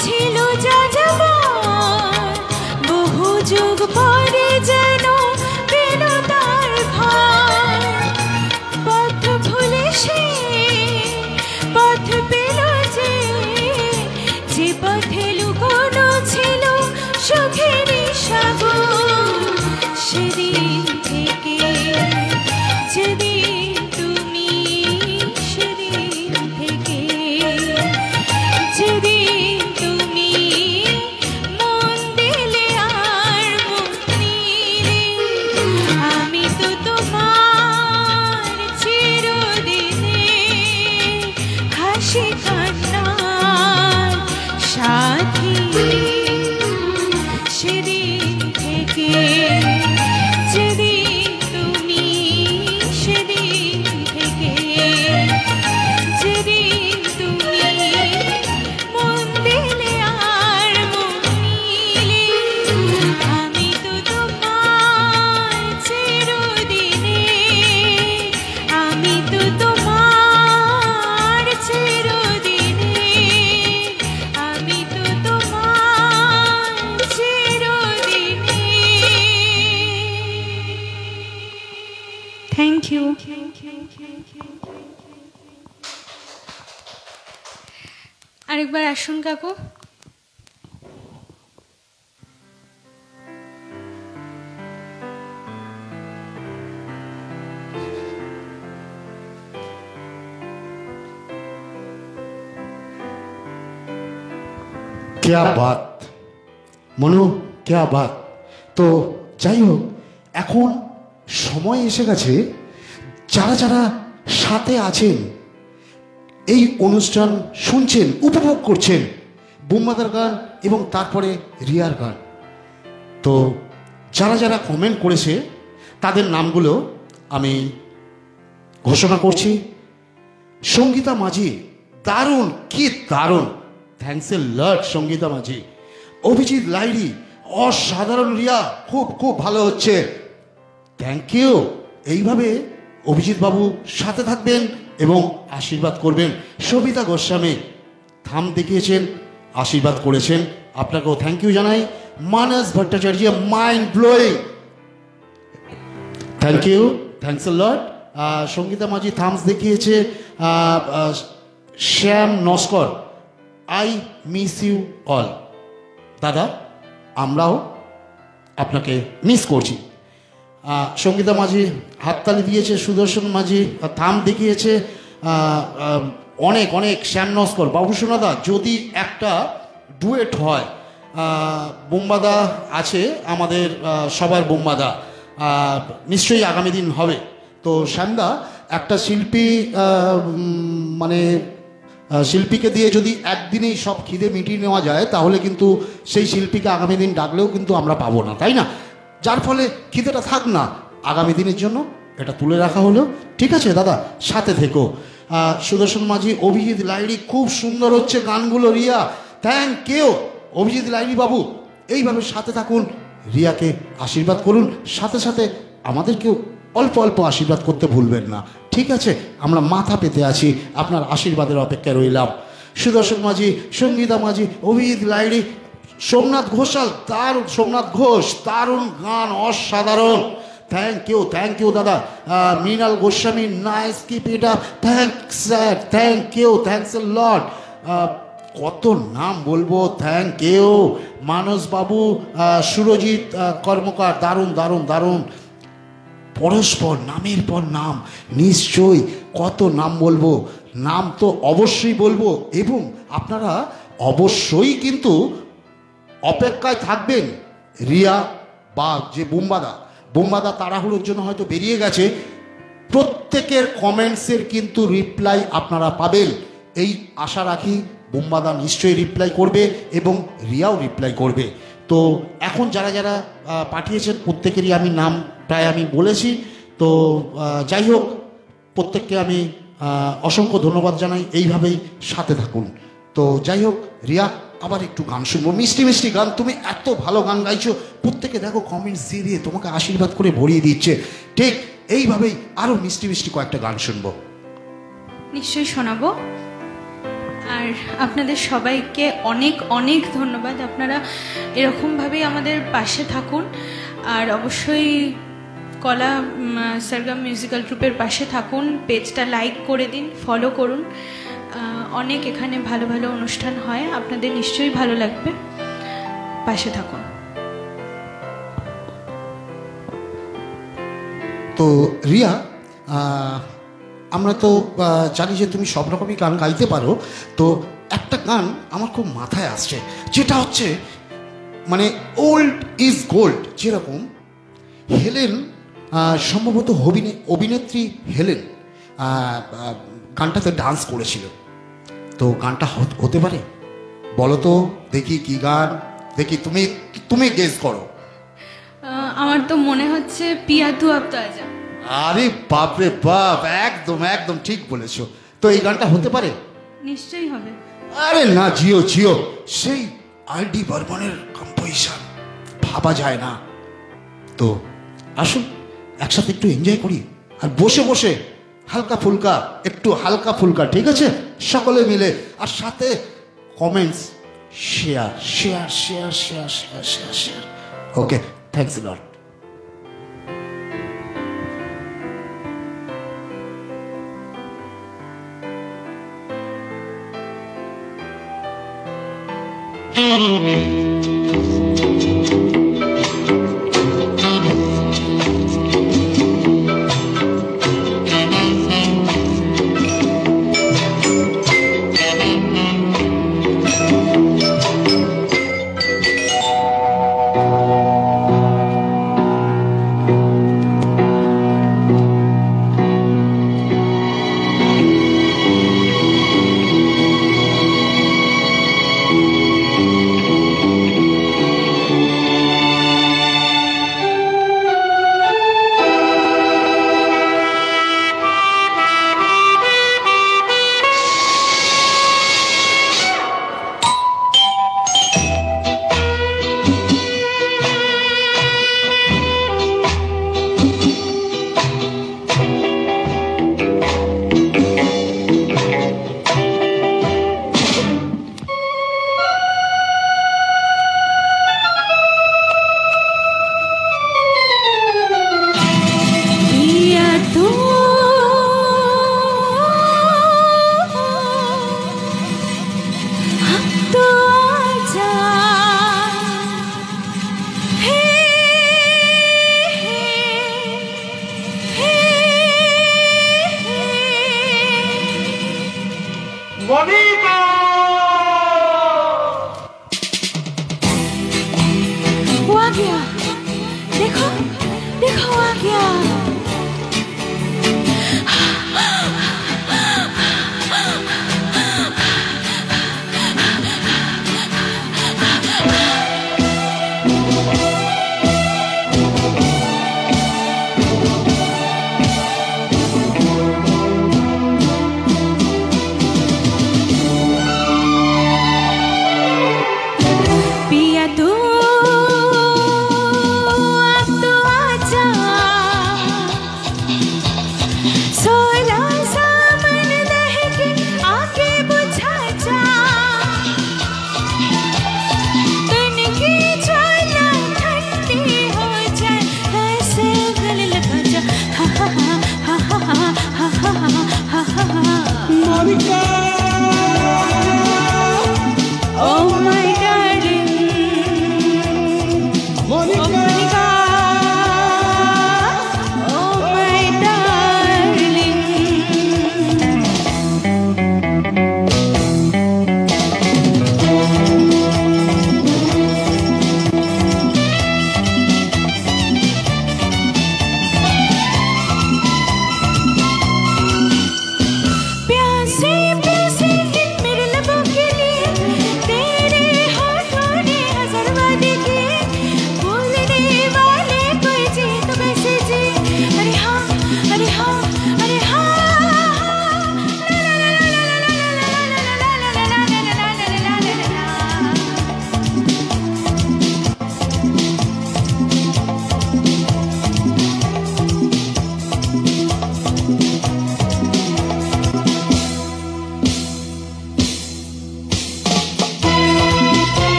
D: ছিল যাযাবর, বহু যুগ পরে যেন পেল তার ঘর। পথ ভুলে সে পথ পেল যে, যে পথে লুকোনো ছিল সুখের সাগর। সেদিন থেকে যেদিন তুমি, সেদিন থেকে আরেকবার আসুন কাকু।
A: क्या बात মনু, क्या बात। তো যাই হোক, এখন সময় এসে গেছে যারা যারা সাথে আছেন, এই অনুষ্ঠান শুনছেন, উপভোগ করছেন, বুম্বাদার গান এবং তারপরে রিয়ার গান, তো যারা যারা কমেন্ট করেছে তাদের নামগুলো আমি ঘোষণা করছি। সঙ্গীতা মাঝি, দারুণ, কি দারুণ, থ্যাংকস এ লট সঙ্গীতা মাঝি। অভিজিৎ লাইড়ি, অসাধারণ রিয়া, খুব খুব ভালো হচ্ছে, থ্যাংক ইউ। এইভাবে অভিজিৎ বাবু সাথে থাকবেন এবং আশীর্বাদ করবেন। সবিতা গোস্বামী থাম দেখিয়েছেন, আশীর্বাদ করেছেন, আপনাকেও থ্যাংক ইউ জানাই। Manas Bhattacharya, mind blowing, thank you, thanks a lot. Sangeeta Majhi thumbs দেখিয়েছে। Shyam Naskar, I miss you all. দাদা, আমরাও আপনাকে মিস করছি। সঙ্গীতা মাঝি হাততালি দিয়েছে, সুদর্শন মাঝি থাম দেখিয়েছে, অনেক অনেক। শ্যাম নস্কর, বাবুসোনাদা, যদি একটা ডুয়েট হয়, বোম্বাদা আছে আমাদের সবার, বোম্বাদা নিশ্চয়ই আগামী দিন হবে। তো শ্যামদা, একটা শিল্পী মানে শিল্পীকে দিয়ে যদি একদিনেই সব খিদে মিটিয়ে নেওয়া যায়, তাহলে কিন্তু সেই শিল্পীকে আগামী দিন ডাকলেও কিন্তু আমরা পাবো না, তাই না? যার ফলে খিদেটা থাক না, আগামী দিনের জন্য এটা তুলে রাখা হলো। ঠিক আছে দাদা, সাথে থেকো। সুদর্শন মাঝি, অভিজিৎ লাইড়ি, খুব সুন্দর হচ্ছে গানগুলো রিয়া, থ্যাংক ইউ অভিজিৎ লাইড়ি বাবু। এইভাবে সাথে থাকুন, রিয়াকে আশীর্বাদ করুন, সাথে সাথে আমাদেরকেও অল্প অল্প আশীর্বাদ করতে ভুলবেন না, ঠিক আছে? আমরা মাথা পেতে আছি, আপনার আশীর্বাদের অপেক্ষায় রইলাম। সুদর্শন মাঝি, সঙ্গীতা মাঝি, অভিজিৎ লাইড়ি, সোমনাথ ঘোষাল, দারুণ, সোমনাথ ঘোষ, দারুণ গান, অসাধারণ, থ্যাংক ইউ দাদা। Mrinal Goswami, nice, keep it up, thanks sir, thank you, thanks a lot. কত নাম বলবো, থ্যাংক ইউ। মানস বাবু, সুরজিৎ কর্মকার, দারুণ দারুণ দারুণ। পরস্পর নামের পর নাম, নিশ্চয়ই কত নাম বলবো, নাম তো অবশ্যই বলবো, এবং আপনারা অবশ্যই কিন্তু অপেক্ষায় থাকবেন। রিয়া বা যে বোম্বাদা তাড়াহুড়োর জন্য হয়তো বেরিয়ে গেছে, প্রত্যেকের কমেন্টসের কিন্তু রিপ্লাই আপনারা পাবেন, এই আশা রাখি। বোম্বাদা নিশ্চয়ই রিপ্লাই করবে এবং রিয়াও রিপ্লাই করবে। তো এখন যারা যারা পাঠিয়েছেন প্রত্যেকেরই আমি নাম প্রায় আমি বলেছি। তো যাই হোক, প্রত্যেককে আমি অসংখ্য ধন্যবাদ জানাই, এইভাবেই সাথে থাকুন। তো যাই হোক, রিয়া, আবার একটু গান শুনবো, মিষ্টি মিষ্টি গান। তুমি এত ভালো গান গাইছো, প্রত্যেকে দেখো কমেন্টস দিয়ে দিয়ে তোমাকে আশীর্বাদ করে ভরিয়ে দিচ্ছে। ঠিক এইভাবেই আরও মিষ্টি মিষ্টি কয়েকটা গান শুনবো।
D: নিশ্চয়ই শোনাবো। আর আপনাদের সবাইকে অনেক অনেক ধন্যবাদ, আপনারা এরকমভাবেই আমাদের পাশে থাকুন। আর অবশ্যই কলা সরগম মিউজিক্যাল গ্রুপের পাশে থাকুন, পেজটা লাইক করে দিন, ফলো করুন। অনেক এখানে ভালো ভালো অনুষ্ঠান হয়, আপনাদের নিশ্চয়ই ভালো লাগবে, পাশে থাকুন।
A: তো রিয়া, আমরা তো জানি যে তুমি সব রকমই গান গাইতে পারো। তো একটা গান আমার খুব মাথায় আসছে, যেটা হচ্ছে মানে ওল্ড ইজ গোল্ড। যেরকম হেলেন, সম্ভবত অভিনেত্রী হেলেন গানটাতে ডান্স করেছিল, তো গানটা হতে পারে? বলো তো দেখি কি গান, দেখি তুমি গেস করো।
D: আমার তো মনে হচ্ছে পিয়া তু আব তো আজা।
A: আরে বাপ রে বাপ, একদম একদম ঠিক বলেছো। তো এই গানটা হতে পারে?
D: নিশ্চয়ই হবে।
A: আরে না, জিও জিও, সেই আর.ডি. বর্মনের কম্পোজিশন, ভাবা যায় না। তো আসুন একসাথে একটু এনজয় করি, আর বসে বসে হালকা ফুলকা, ঠিক আছে? সকলে মিলে, আর সাথে কমেন্টস, শেয়ার। ওকে, থ্যাংকস লট।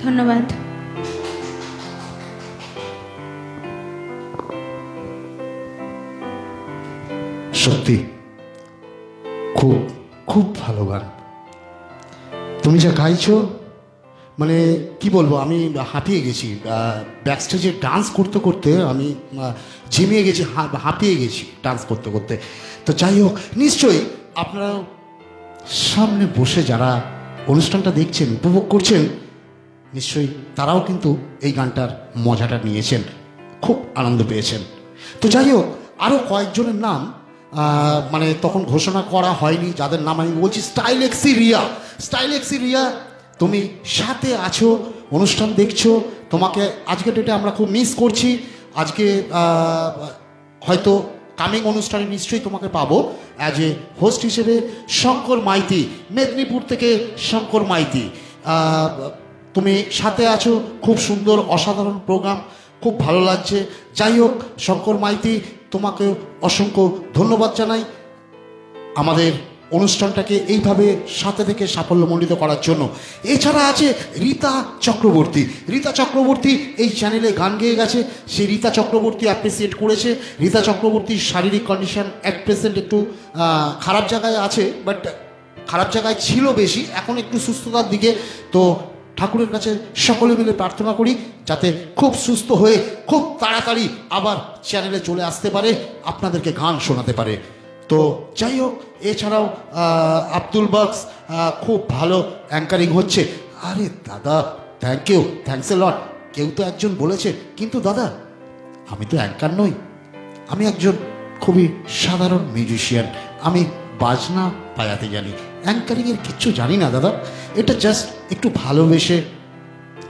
D: ধন্যবাদ।
A: সত্যি খুব খুব ভালো গান তুমি যা গাইছো, মানে কি বলবো, আমি হাঁপিয়ে গেছি। ব্যাক স্টেজে ডান্স করতে করতে আমি ঝিমিয়ে গেছি, হাঁপিয়ে গেছি ডান্স করতে করতে। তো যাই হোক, নিশ্চয়ই আপনারা সামনে বসে যারা অনুষ্ঠানটা দেখছেন, উপভোগ করছেন, নিশ্চয়ই তারাও কিন্তু এই গানটার মজাটা নিয়েছেন, খুব আনন্দ পেয়েছেন। তো যাই হোক, আরও কয়েকজনের নাম মানে তখন ঘোষণা করা হয়নি, যাদের নাম আমি বলছি। স্টাইলেক্সি রিয়া, স্টাইলেক্সি রিয়া, তুমি সাথে আছো, অনুষ্ঠান দেখছো, তোমাকে আজকের ডেটে আমরা খুব মিস করছি। আজকে হয়তো কামিং অনুষ্ঠানে নিশ্চয়ই তোমাকে পাবো অ্যাজ এ হোস্ট হিসেবে। শঙ্কর মাইতি, মেদিনীপুর থেকে শঙ্কর মাইতি, তুমি সাথে আছো, খুব সুন্দর অসাধারণ প্রোগ্রাম, খুব ভালো লাগছে। যাই হোক শঙ্কর মাইতি, তোমাকে অসংখ্য ধন্যবাদ জানাই আমাদের অনুষ্ঠানটাকে এইভাবে সাথে থেকে সাফল্যমণ্ডিত করার জন্য। এছাড়া আছে রীতা চক্রবর্তী। রীতা চক্রবর্তী এই চ্যানেলে গান গেয়ে গেছে, সেই রীতা চক্রবর্তী অ্যাপ্রিসিয়েট করেছে। রীতা চক্রবর্তীর শারীরিক কন্ডিশন অ্যাট প্রেজেন্ট একটু খারাপ জায়গায় আছে, বাট খারাপ জায়গায় ছিল বেশি, এখন একটু সুস্থতার দিকে। তো ঠাকুরের কাছে সকলে মিলে প্রার্থনা করি যাতে খুব সুস্থ হয়ে খুব তাড়াতাড়ি আবার চ্যানেলে চলে আসতে পারে, আপনাদেরকে গান শোনাতে পারে। তো যাই হোক, এছাড়াও আব্দুল বক্স খুব ভালো অ্যাঙ্কারিং হচ্ছে। আরে দাদা, থ্যাংক ইউ, থ্যাংকস এ লট। কেউ তো একজন বলেছে, কিন্তু দাদা আমি তো অ্যাঙ্কার নই, আমি একজন খুবই সাধারণ মিউজিশিয়ান, আমি বাজনা বাজাতে জানি, অ্যাঙ্কারিংয়ের কিচ্ছু জানি না দাদা। এটা জাস্ট একটু ভালোবেসে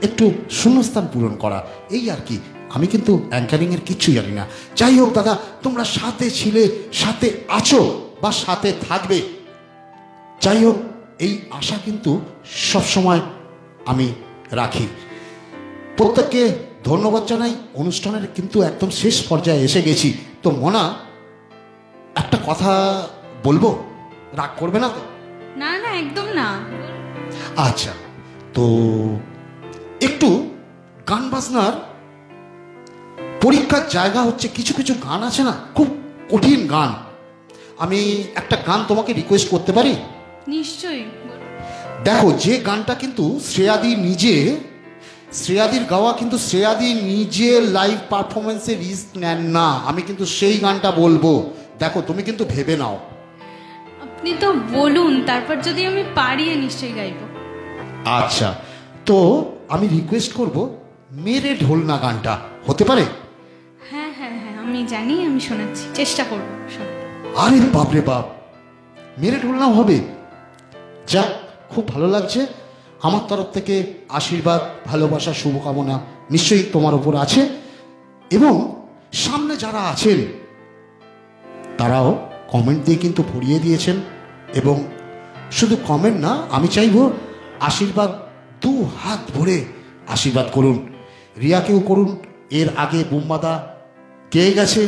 A: একটু শূন্যস্থান পূরণ করা, এই আর কি। আমি কিন্তু অ্যাঙ্কারিংয়ের কিচ্ছু জানি না। যাই হোক দাদা, তোমরা সাথে ছিলে, সাথে আছো বা সাথে থাকবে, যাই হোক এই আশা কিন্তু সবসময় আমি রাখি। প্রত্যেককে ধন্যবাদ জানাই। অনুষ্ঠানের কিন্তু একদম শেষ পর্যায়ে এসে গেছি। তো মনা, একটা কথা বলবো, রাগ করবে না তো?
D: না না, একদম না।
A: আচ্ছা, তো একটু গান বাজনার পরীক্ষার জায়গা হচ্ছে, কিছু কিছু গান আছে না, খুব কঠিন গান। আমি একটা গান তোমাকে রিকোয়েস্ট করতে পারি?
D: নিশ্চয়ই।
A: দেখো, যে গানটা কিন্তু শ্রেয়াদির গাওয়া, কিন্তু শ্রেয়াদি নিজে লাইভ পারফরমেন্সে রিস্ক নেন না, আমি কিন্তু সেই গানটা বলবো। দেখো, তুমি কিন্তু ভেবে নাও।
D: আপনি তো বলুন, তারপর যদি আমি পারি নিশ্চয়ই গাইব।
A: আচ্ছা, তো আমি রিকোয়েস্ট করব মেরে ঢোলনা গানটা, হতে পারে?
D: হ্যাঁ হ্যাঁ হ্যাঁ, আমি জানি, আমি শোনাচ্ছি, চেষ্টা করবো শোনাতে।
A: আরে বাপরে বাপ, মেরে ঢোলনাও হবে? যাক, খুব ভালো লাগছে। আমার তরফ থেকে আশীর্বাদ, ভালোবাসা, শুভকামনা নিশ্চয়ই তোমার উপর আছে। এবং সামনে যারা আছেন তারাও কমেন্ট দিয়ে কিন্তু ভরিয়ে দিয়েছেন। এবং শুধু কমেন্ট না, আমি চাইব আশীর্বাদ, দু হাত ভরে আশীর্বাদ করুন। রিয়াকেও করুন, এর আগে বুম্বাদা গেয়ে গেছে,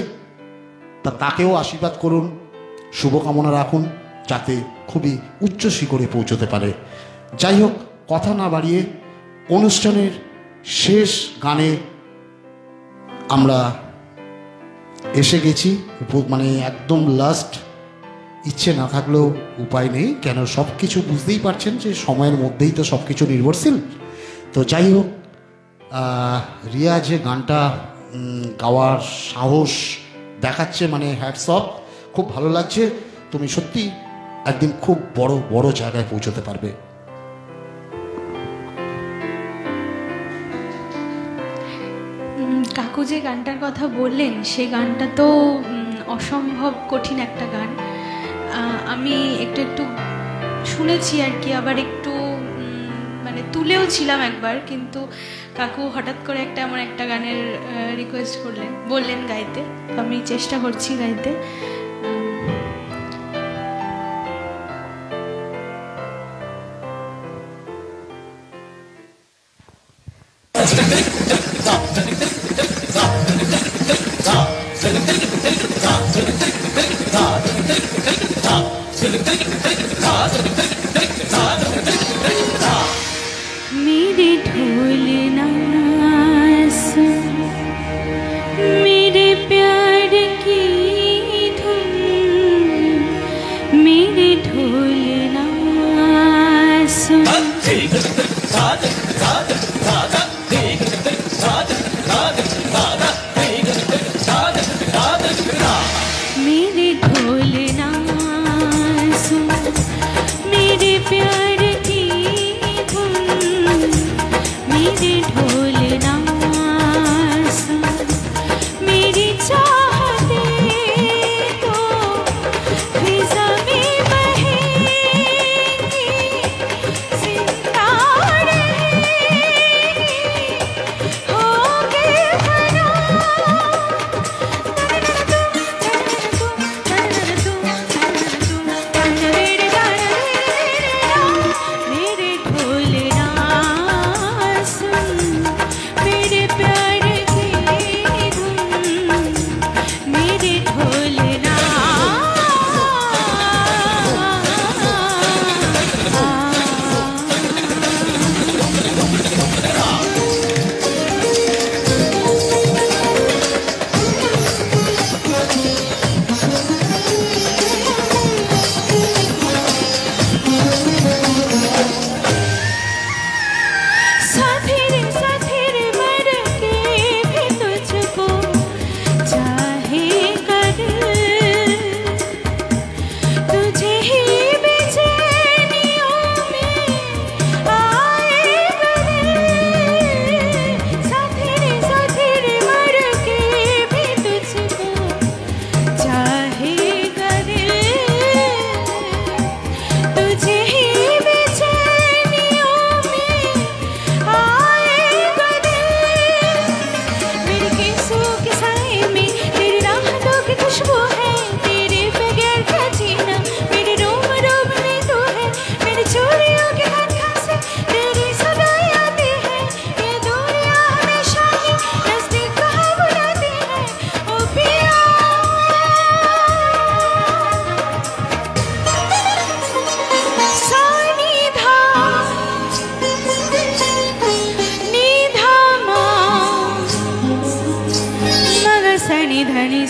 A: তাকেও আশীর্বাদ করুন, শুভকামনা রাখুন যাতে খুবই উচ্চ শিখরে পৌঁছতে পারে। যাই হোক, কথা না বাড়িয়ে অনুষ্ঠানের শেষ গানে আমরা এসে গেছি। মানে একদম লাস্ট, ইচ্ছে না থাকলেও উপায় নেই, কেন সব কিছু বুঝতেই পারছেন যে সময়ের মধ্যেই তো সব কিছু নির্ভরশীল। তো যাই হোক, রিয়া যে গানটা গাওয়ার সাহস দেখাচ্ছে, মানে হ্যাটস অফ, খুব ভালো লাগছে। তুমি সত্যি একদিন খুব বড় বড় জায়গায় পৌঁছতে পারবে।
D: কাকু যে গানটার কথা বললেন, সেই গানটা তো অসম্ভব কঠিন একটা গান। আমি একটু একটু শুনেছি আর কি, আবার একটু মানে তুলেও ছিলাম একবার, কিন্তু কাকু হঠাৎ করে আমার একটা গানের রিকোয়েস্ট করলেন, বললেন গাইতে, তো আমি চেষ্টা করছি গাইতে। मेरे ढोल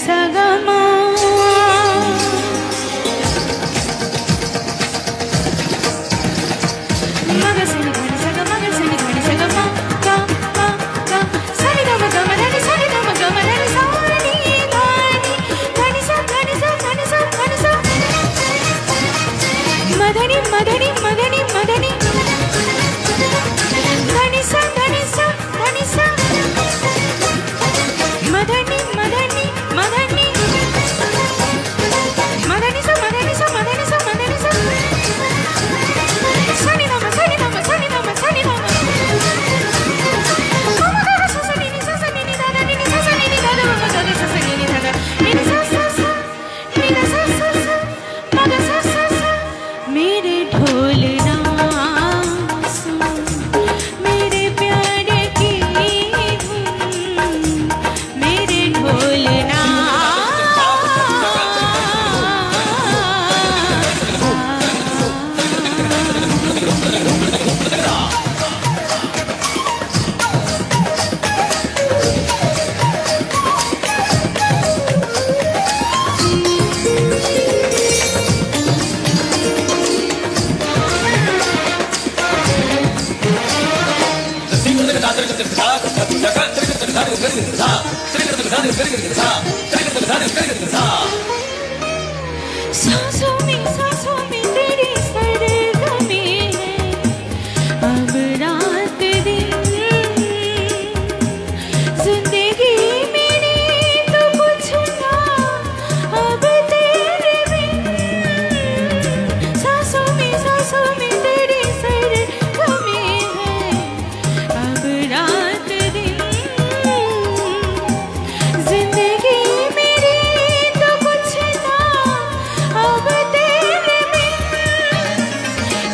D: सा गा मा मगा सा नि धनी सा गा मगा सा नि धनी सा गा मा गा मा गा सा नि गा मा गा मा धनी सा नि गा मा गा मा धनी सा नि धनी सा धनी सा धनी सा धनी सा मधनी मधनी मधनी मधनी धनी सा धनी सा धनी सा मधनी मधनी मधनी मधनी सा मधनी सा मधनी सा मधनी सा सनी नाम सनी नाम सनी नाम सनी नाम ममा गा सा सा नी सा सा नी दादा नी सा सा नी दादा ममा गा सा सा नी दादा नी सा सा सा नी सा सा सा मगा सा सा सा मेरे ढोल ना सुन मेरे प्यारे की धुन मेरे ढोल ना सांसों में तेरी सरगमी है अब रात दिन जिंदगी मेरी तो कुछ ना अब तेरे बिन सांसों में तेरी सरगमी है अब रात दिन जिंदगी मेरी तो कुछ ना अब तेरे बिन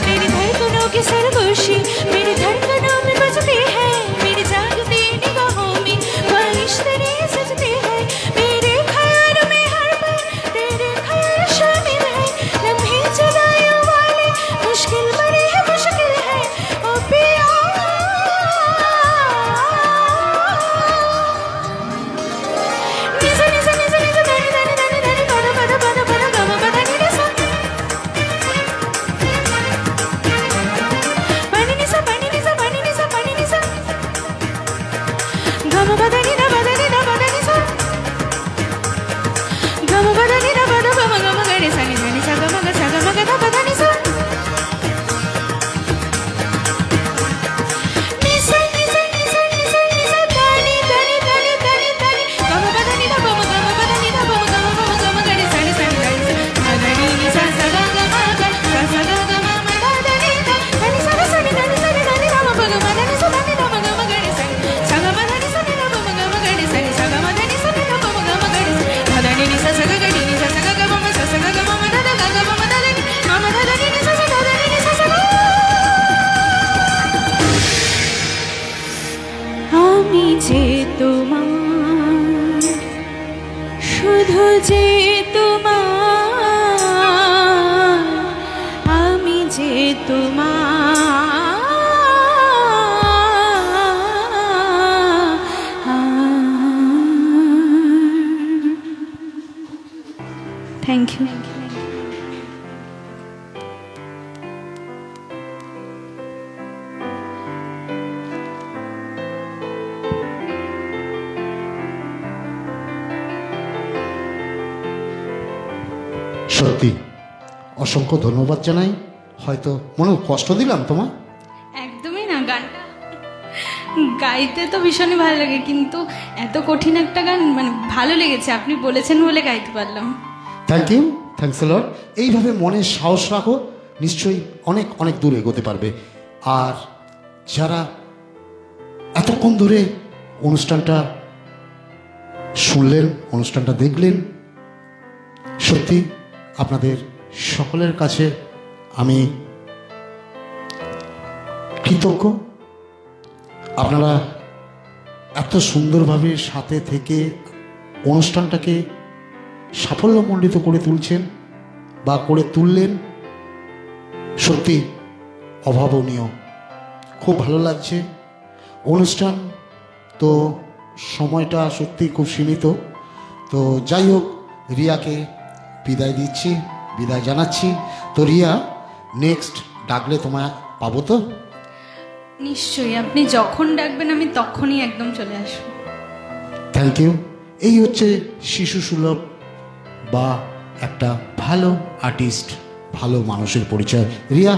D: तेरी धड़कनों की सरगोशी मेरी धड़कनों में बजती है मेरी जागती निगाहों में ख्वाहिश तेरी सजती है मेरे ख्याल में हर पल तेरे ख्याल शामिल है लम्हे जुदाइयों वाले मुश्किल बड़ी है मुश्किल है ओ पिया निजा निजा निजा निजा धनी धनी धनी धनी पद पद पद पद गम पद निसा pani nisa pani nisa pani nisa pani nisa gam pad ni da pad ni sa gam pad ni da pad pa ma gam ga ni sa ga ma ga da pad ni sa nisa nisa nisa nisa nisa tani tani tani tani tani gam pad ni da pa ma gam pad ni da pa ma gam ga ni sa ma da ni nisa sa ga ga ma ga sa ga ga ma ma da da ni da ni sa sa ni da ni sa ni da ni da ma pa ga ma da ni sa da ni da ma ga ma ga ni sa ga ma da ni sa ni da pa ma ga ma ga ni sa ga ma da ni sa ni da pa ma ga ma ga ni ma da ni sa sa ga ga ni sa sa ga ga ma ma sa sa ga ga ma ma da da ga ga ma ma da ni ma ma da da ni sa sa da da ni sa sa ga আমি যে তোমার শুধু যে তোমার আমি যে তোমার থ্যাংক ইউ
A: সত্যি অসংখ্য ধন্যবাদ জানাই। হয়তো মনে কষ্ট দিলাম তোমার?
D: একদমই না, গানটা গাইতে তো ভীষণই ভালো লাগে, কিন্তু এত কঠিন একটা গান মানে ভালো লেগেছে, আপনি বলেছেন বলে গাইতে পারলাম।
A: থ্যাংক ইউ, থ্যাংকস এ লট। এইভাবে মনে সাহস রাখো, নিশ্চয়ই অনেক অনেক দূর এগোতে পারবে। আর যারা এতক্ষণ ধরে অনুষ্ঠানটা শুনলেন, অনুষ্ঠানটা দেখলেন, সত্যি আপনাদের সকলের কাছে আমি কৃতজ্ঞ। আপনারা এত সুন্দরভাবে সাথে থেকে অনুষ্ঠানটাকে সাফল্যমণ্ডিত করে তুলছেন বা করে তুললেন, সত্যি অভাবনীয়, খুব ভালো লাগছে। অনুষ্ঠান তো সময়টা সত্যি খুব সীমিত, তো যাই হোক, রিয়াকে বিদায় দিচ্ছি, বিদায় জানাচ্ছি। তো রিয়া, নেক্সট ডাকলে তোমায় পাবো তো?
D: নিশ্চয়ই, আপনি যখন ডাকবেন আমি তখনই একদম চলে আসবো।
A: Thank you. এই হচ্ছে শিশু সুলভ বা একটা ভালো আর্টিস্ট, ভালো মানুষের পরিচয়। রিয়া,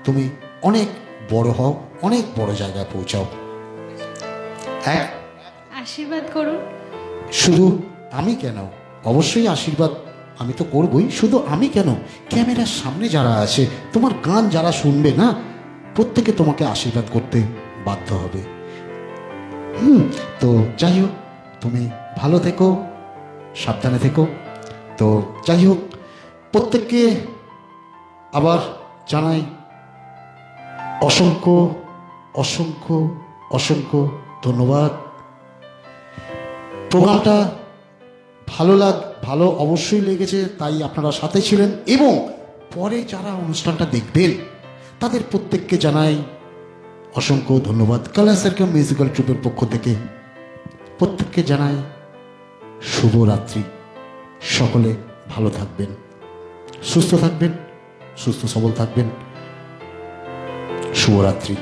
A: তুমি অনেক বড় হও, অনেক বড় জায়গায় পৌঁছাও।
D: আশীর্বাদ করুন।
A: শুধু আমি কেন, অবশ্যই আশীর্বাদ আমি তো করবই, শুধু আমি কেন, ক্যামেরার সামনে যারা আছে, তোমার গান যারা শুনবে না, প্রত্যেকে তোমাকে আশীর্বাদ করতে বাধ্য হবে। তো যাই হোক, তুমি ভালো থেকো, সাবধানে থেকো। তো যাই হোক, প্রত্যেককে আবার জানাই অসংখ্য অসংখ্য অসংখ্য ধন্যবাদ। প্রোগ্রামটা ভালো অবশ্যই লেগেছে, তাই আপনারা সাথে ছিলেন, এবং পরে যারা অনুষ্ঠানটা দেখবেন তাদের প্রত্যেককে জানাই অসংখ্য ধন্যবাদ। কালার সার্কেল মিউজিক্যাল ট্রুপের পক্ষ থেকে প্রত্যেককে জানাই শুভরাত্রি। সকলে ভালো থাকবেন, সুস্থ থাকবেন, সুস্থ সবল থাকবেন। শুভরাত্রি।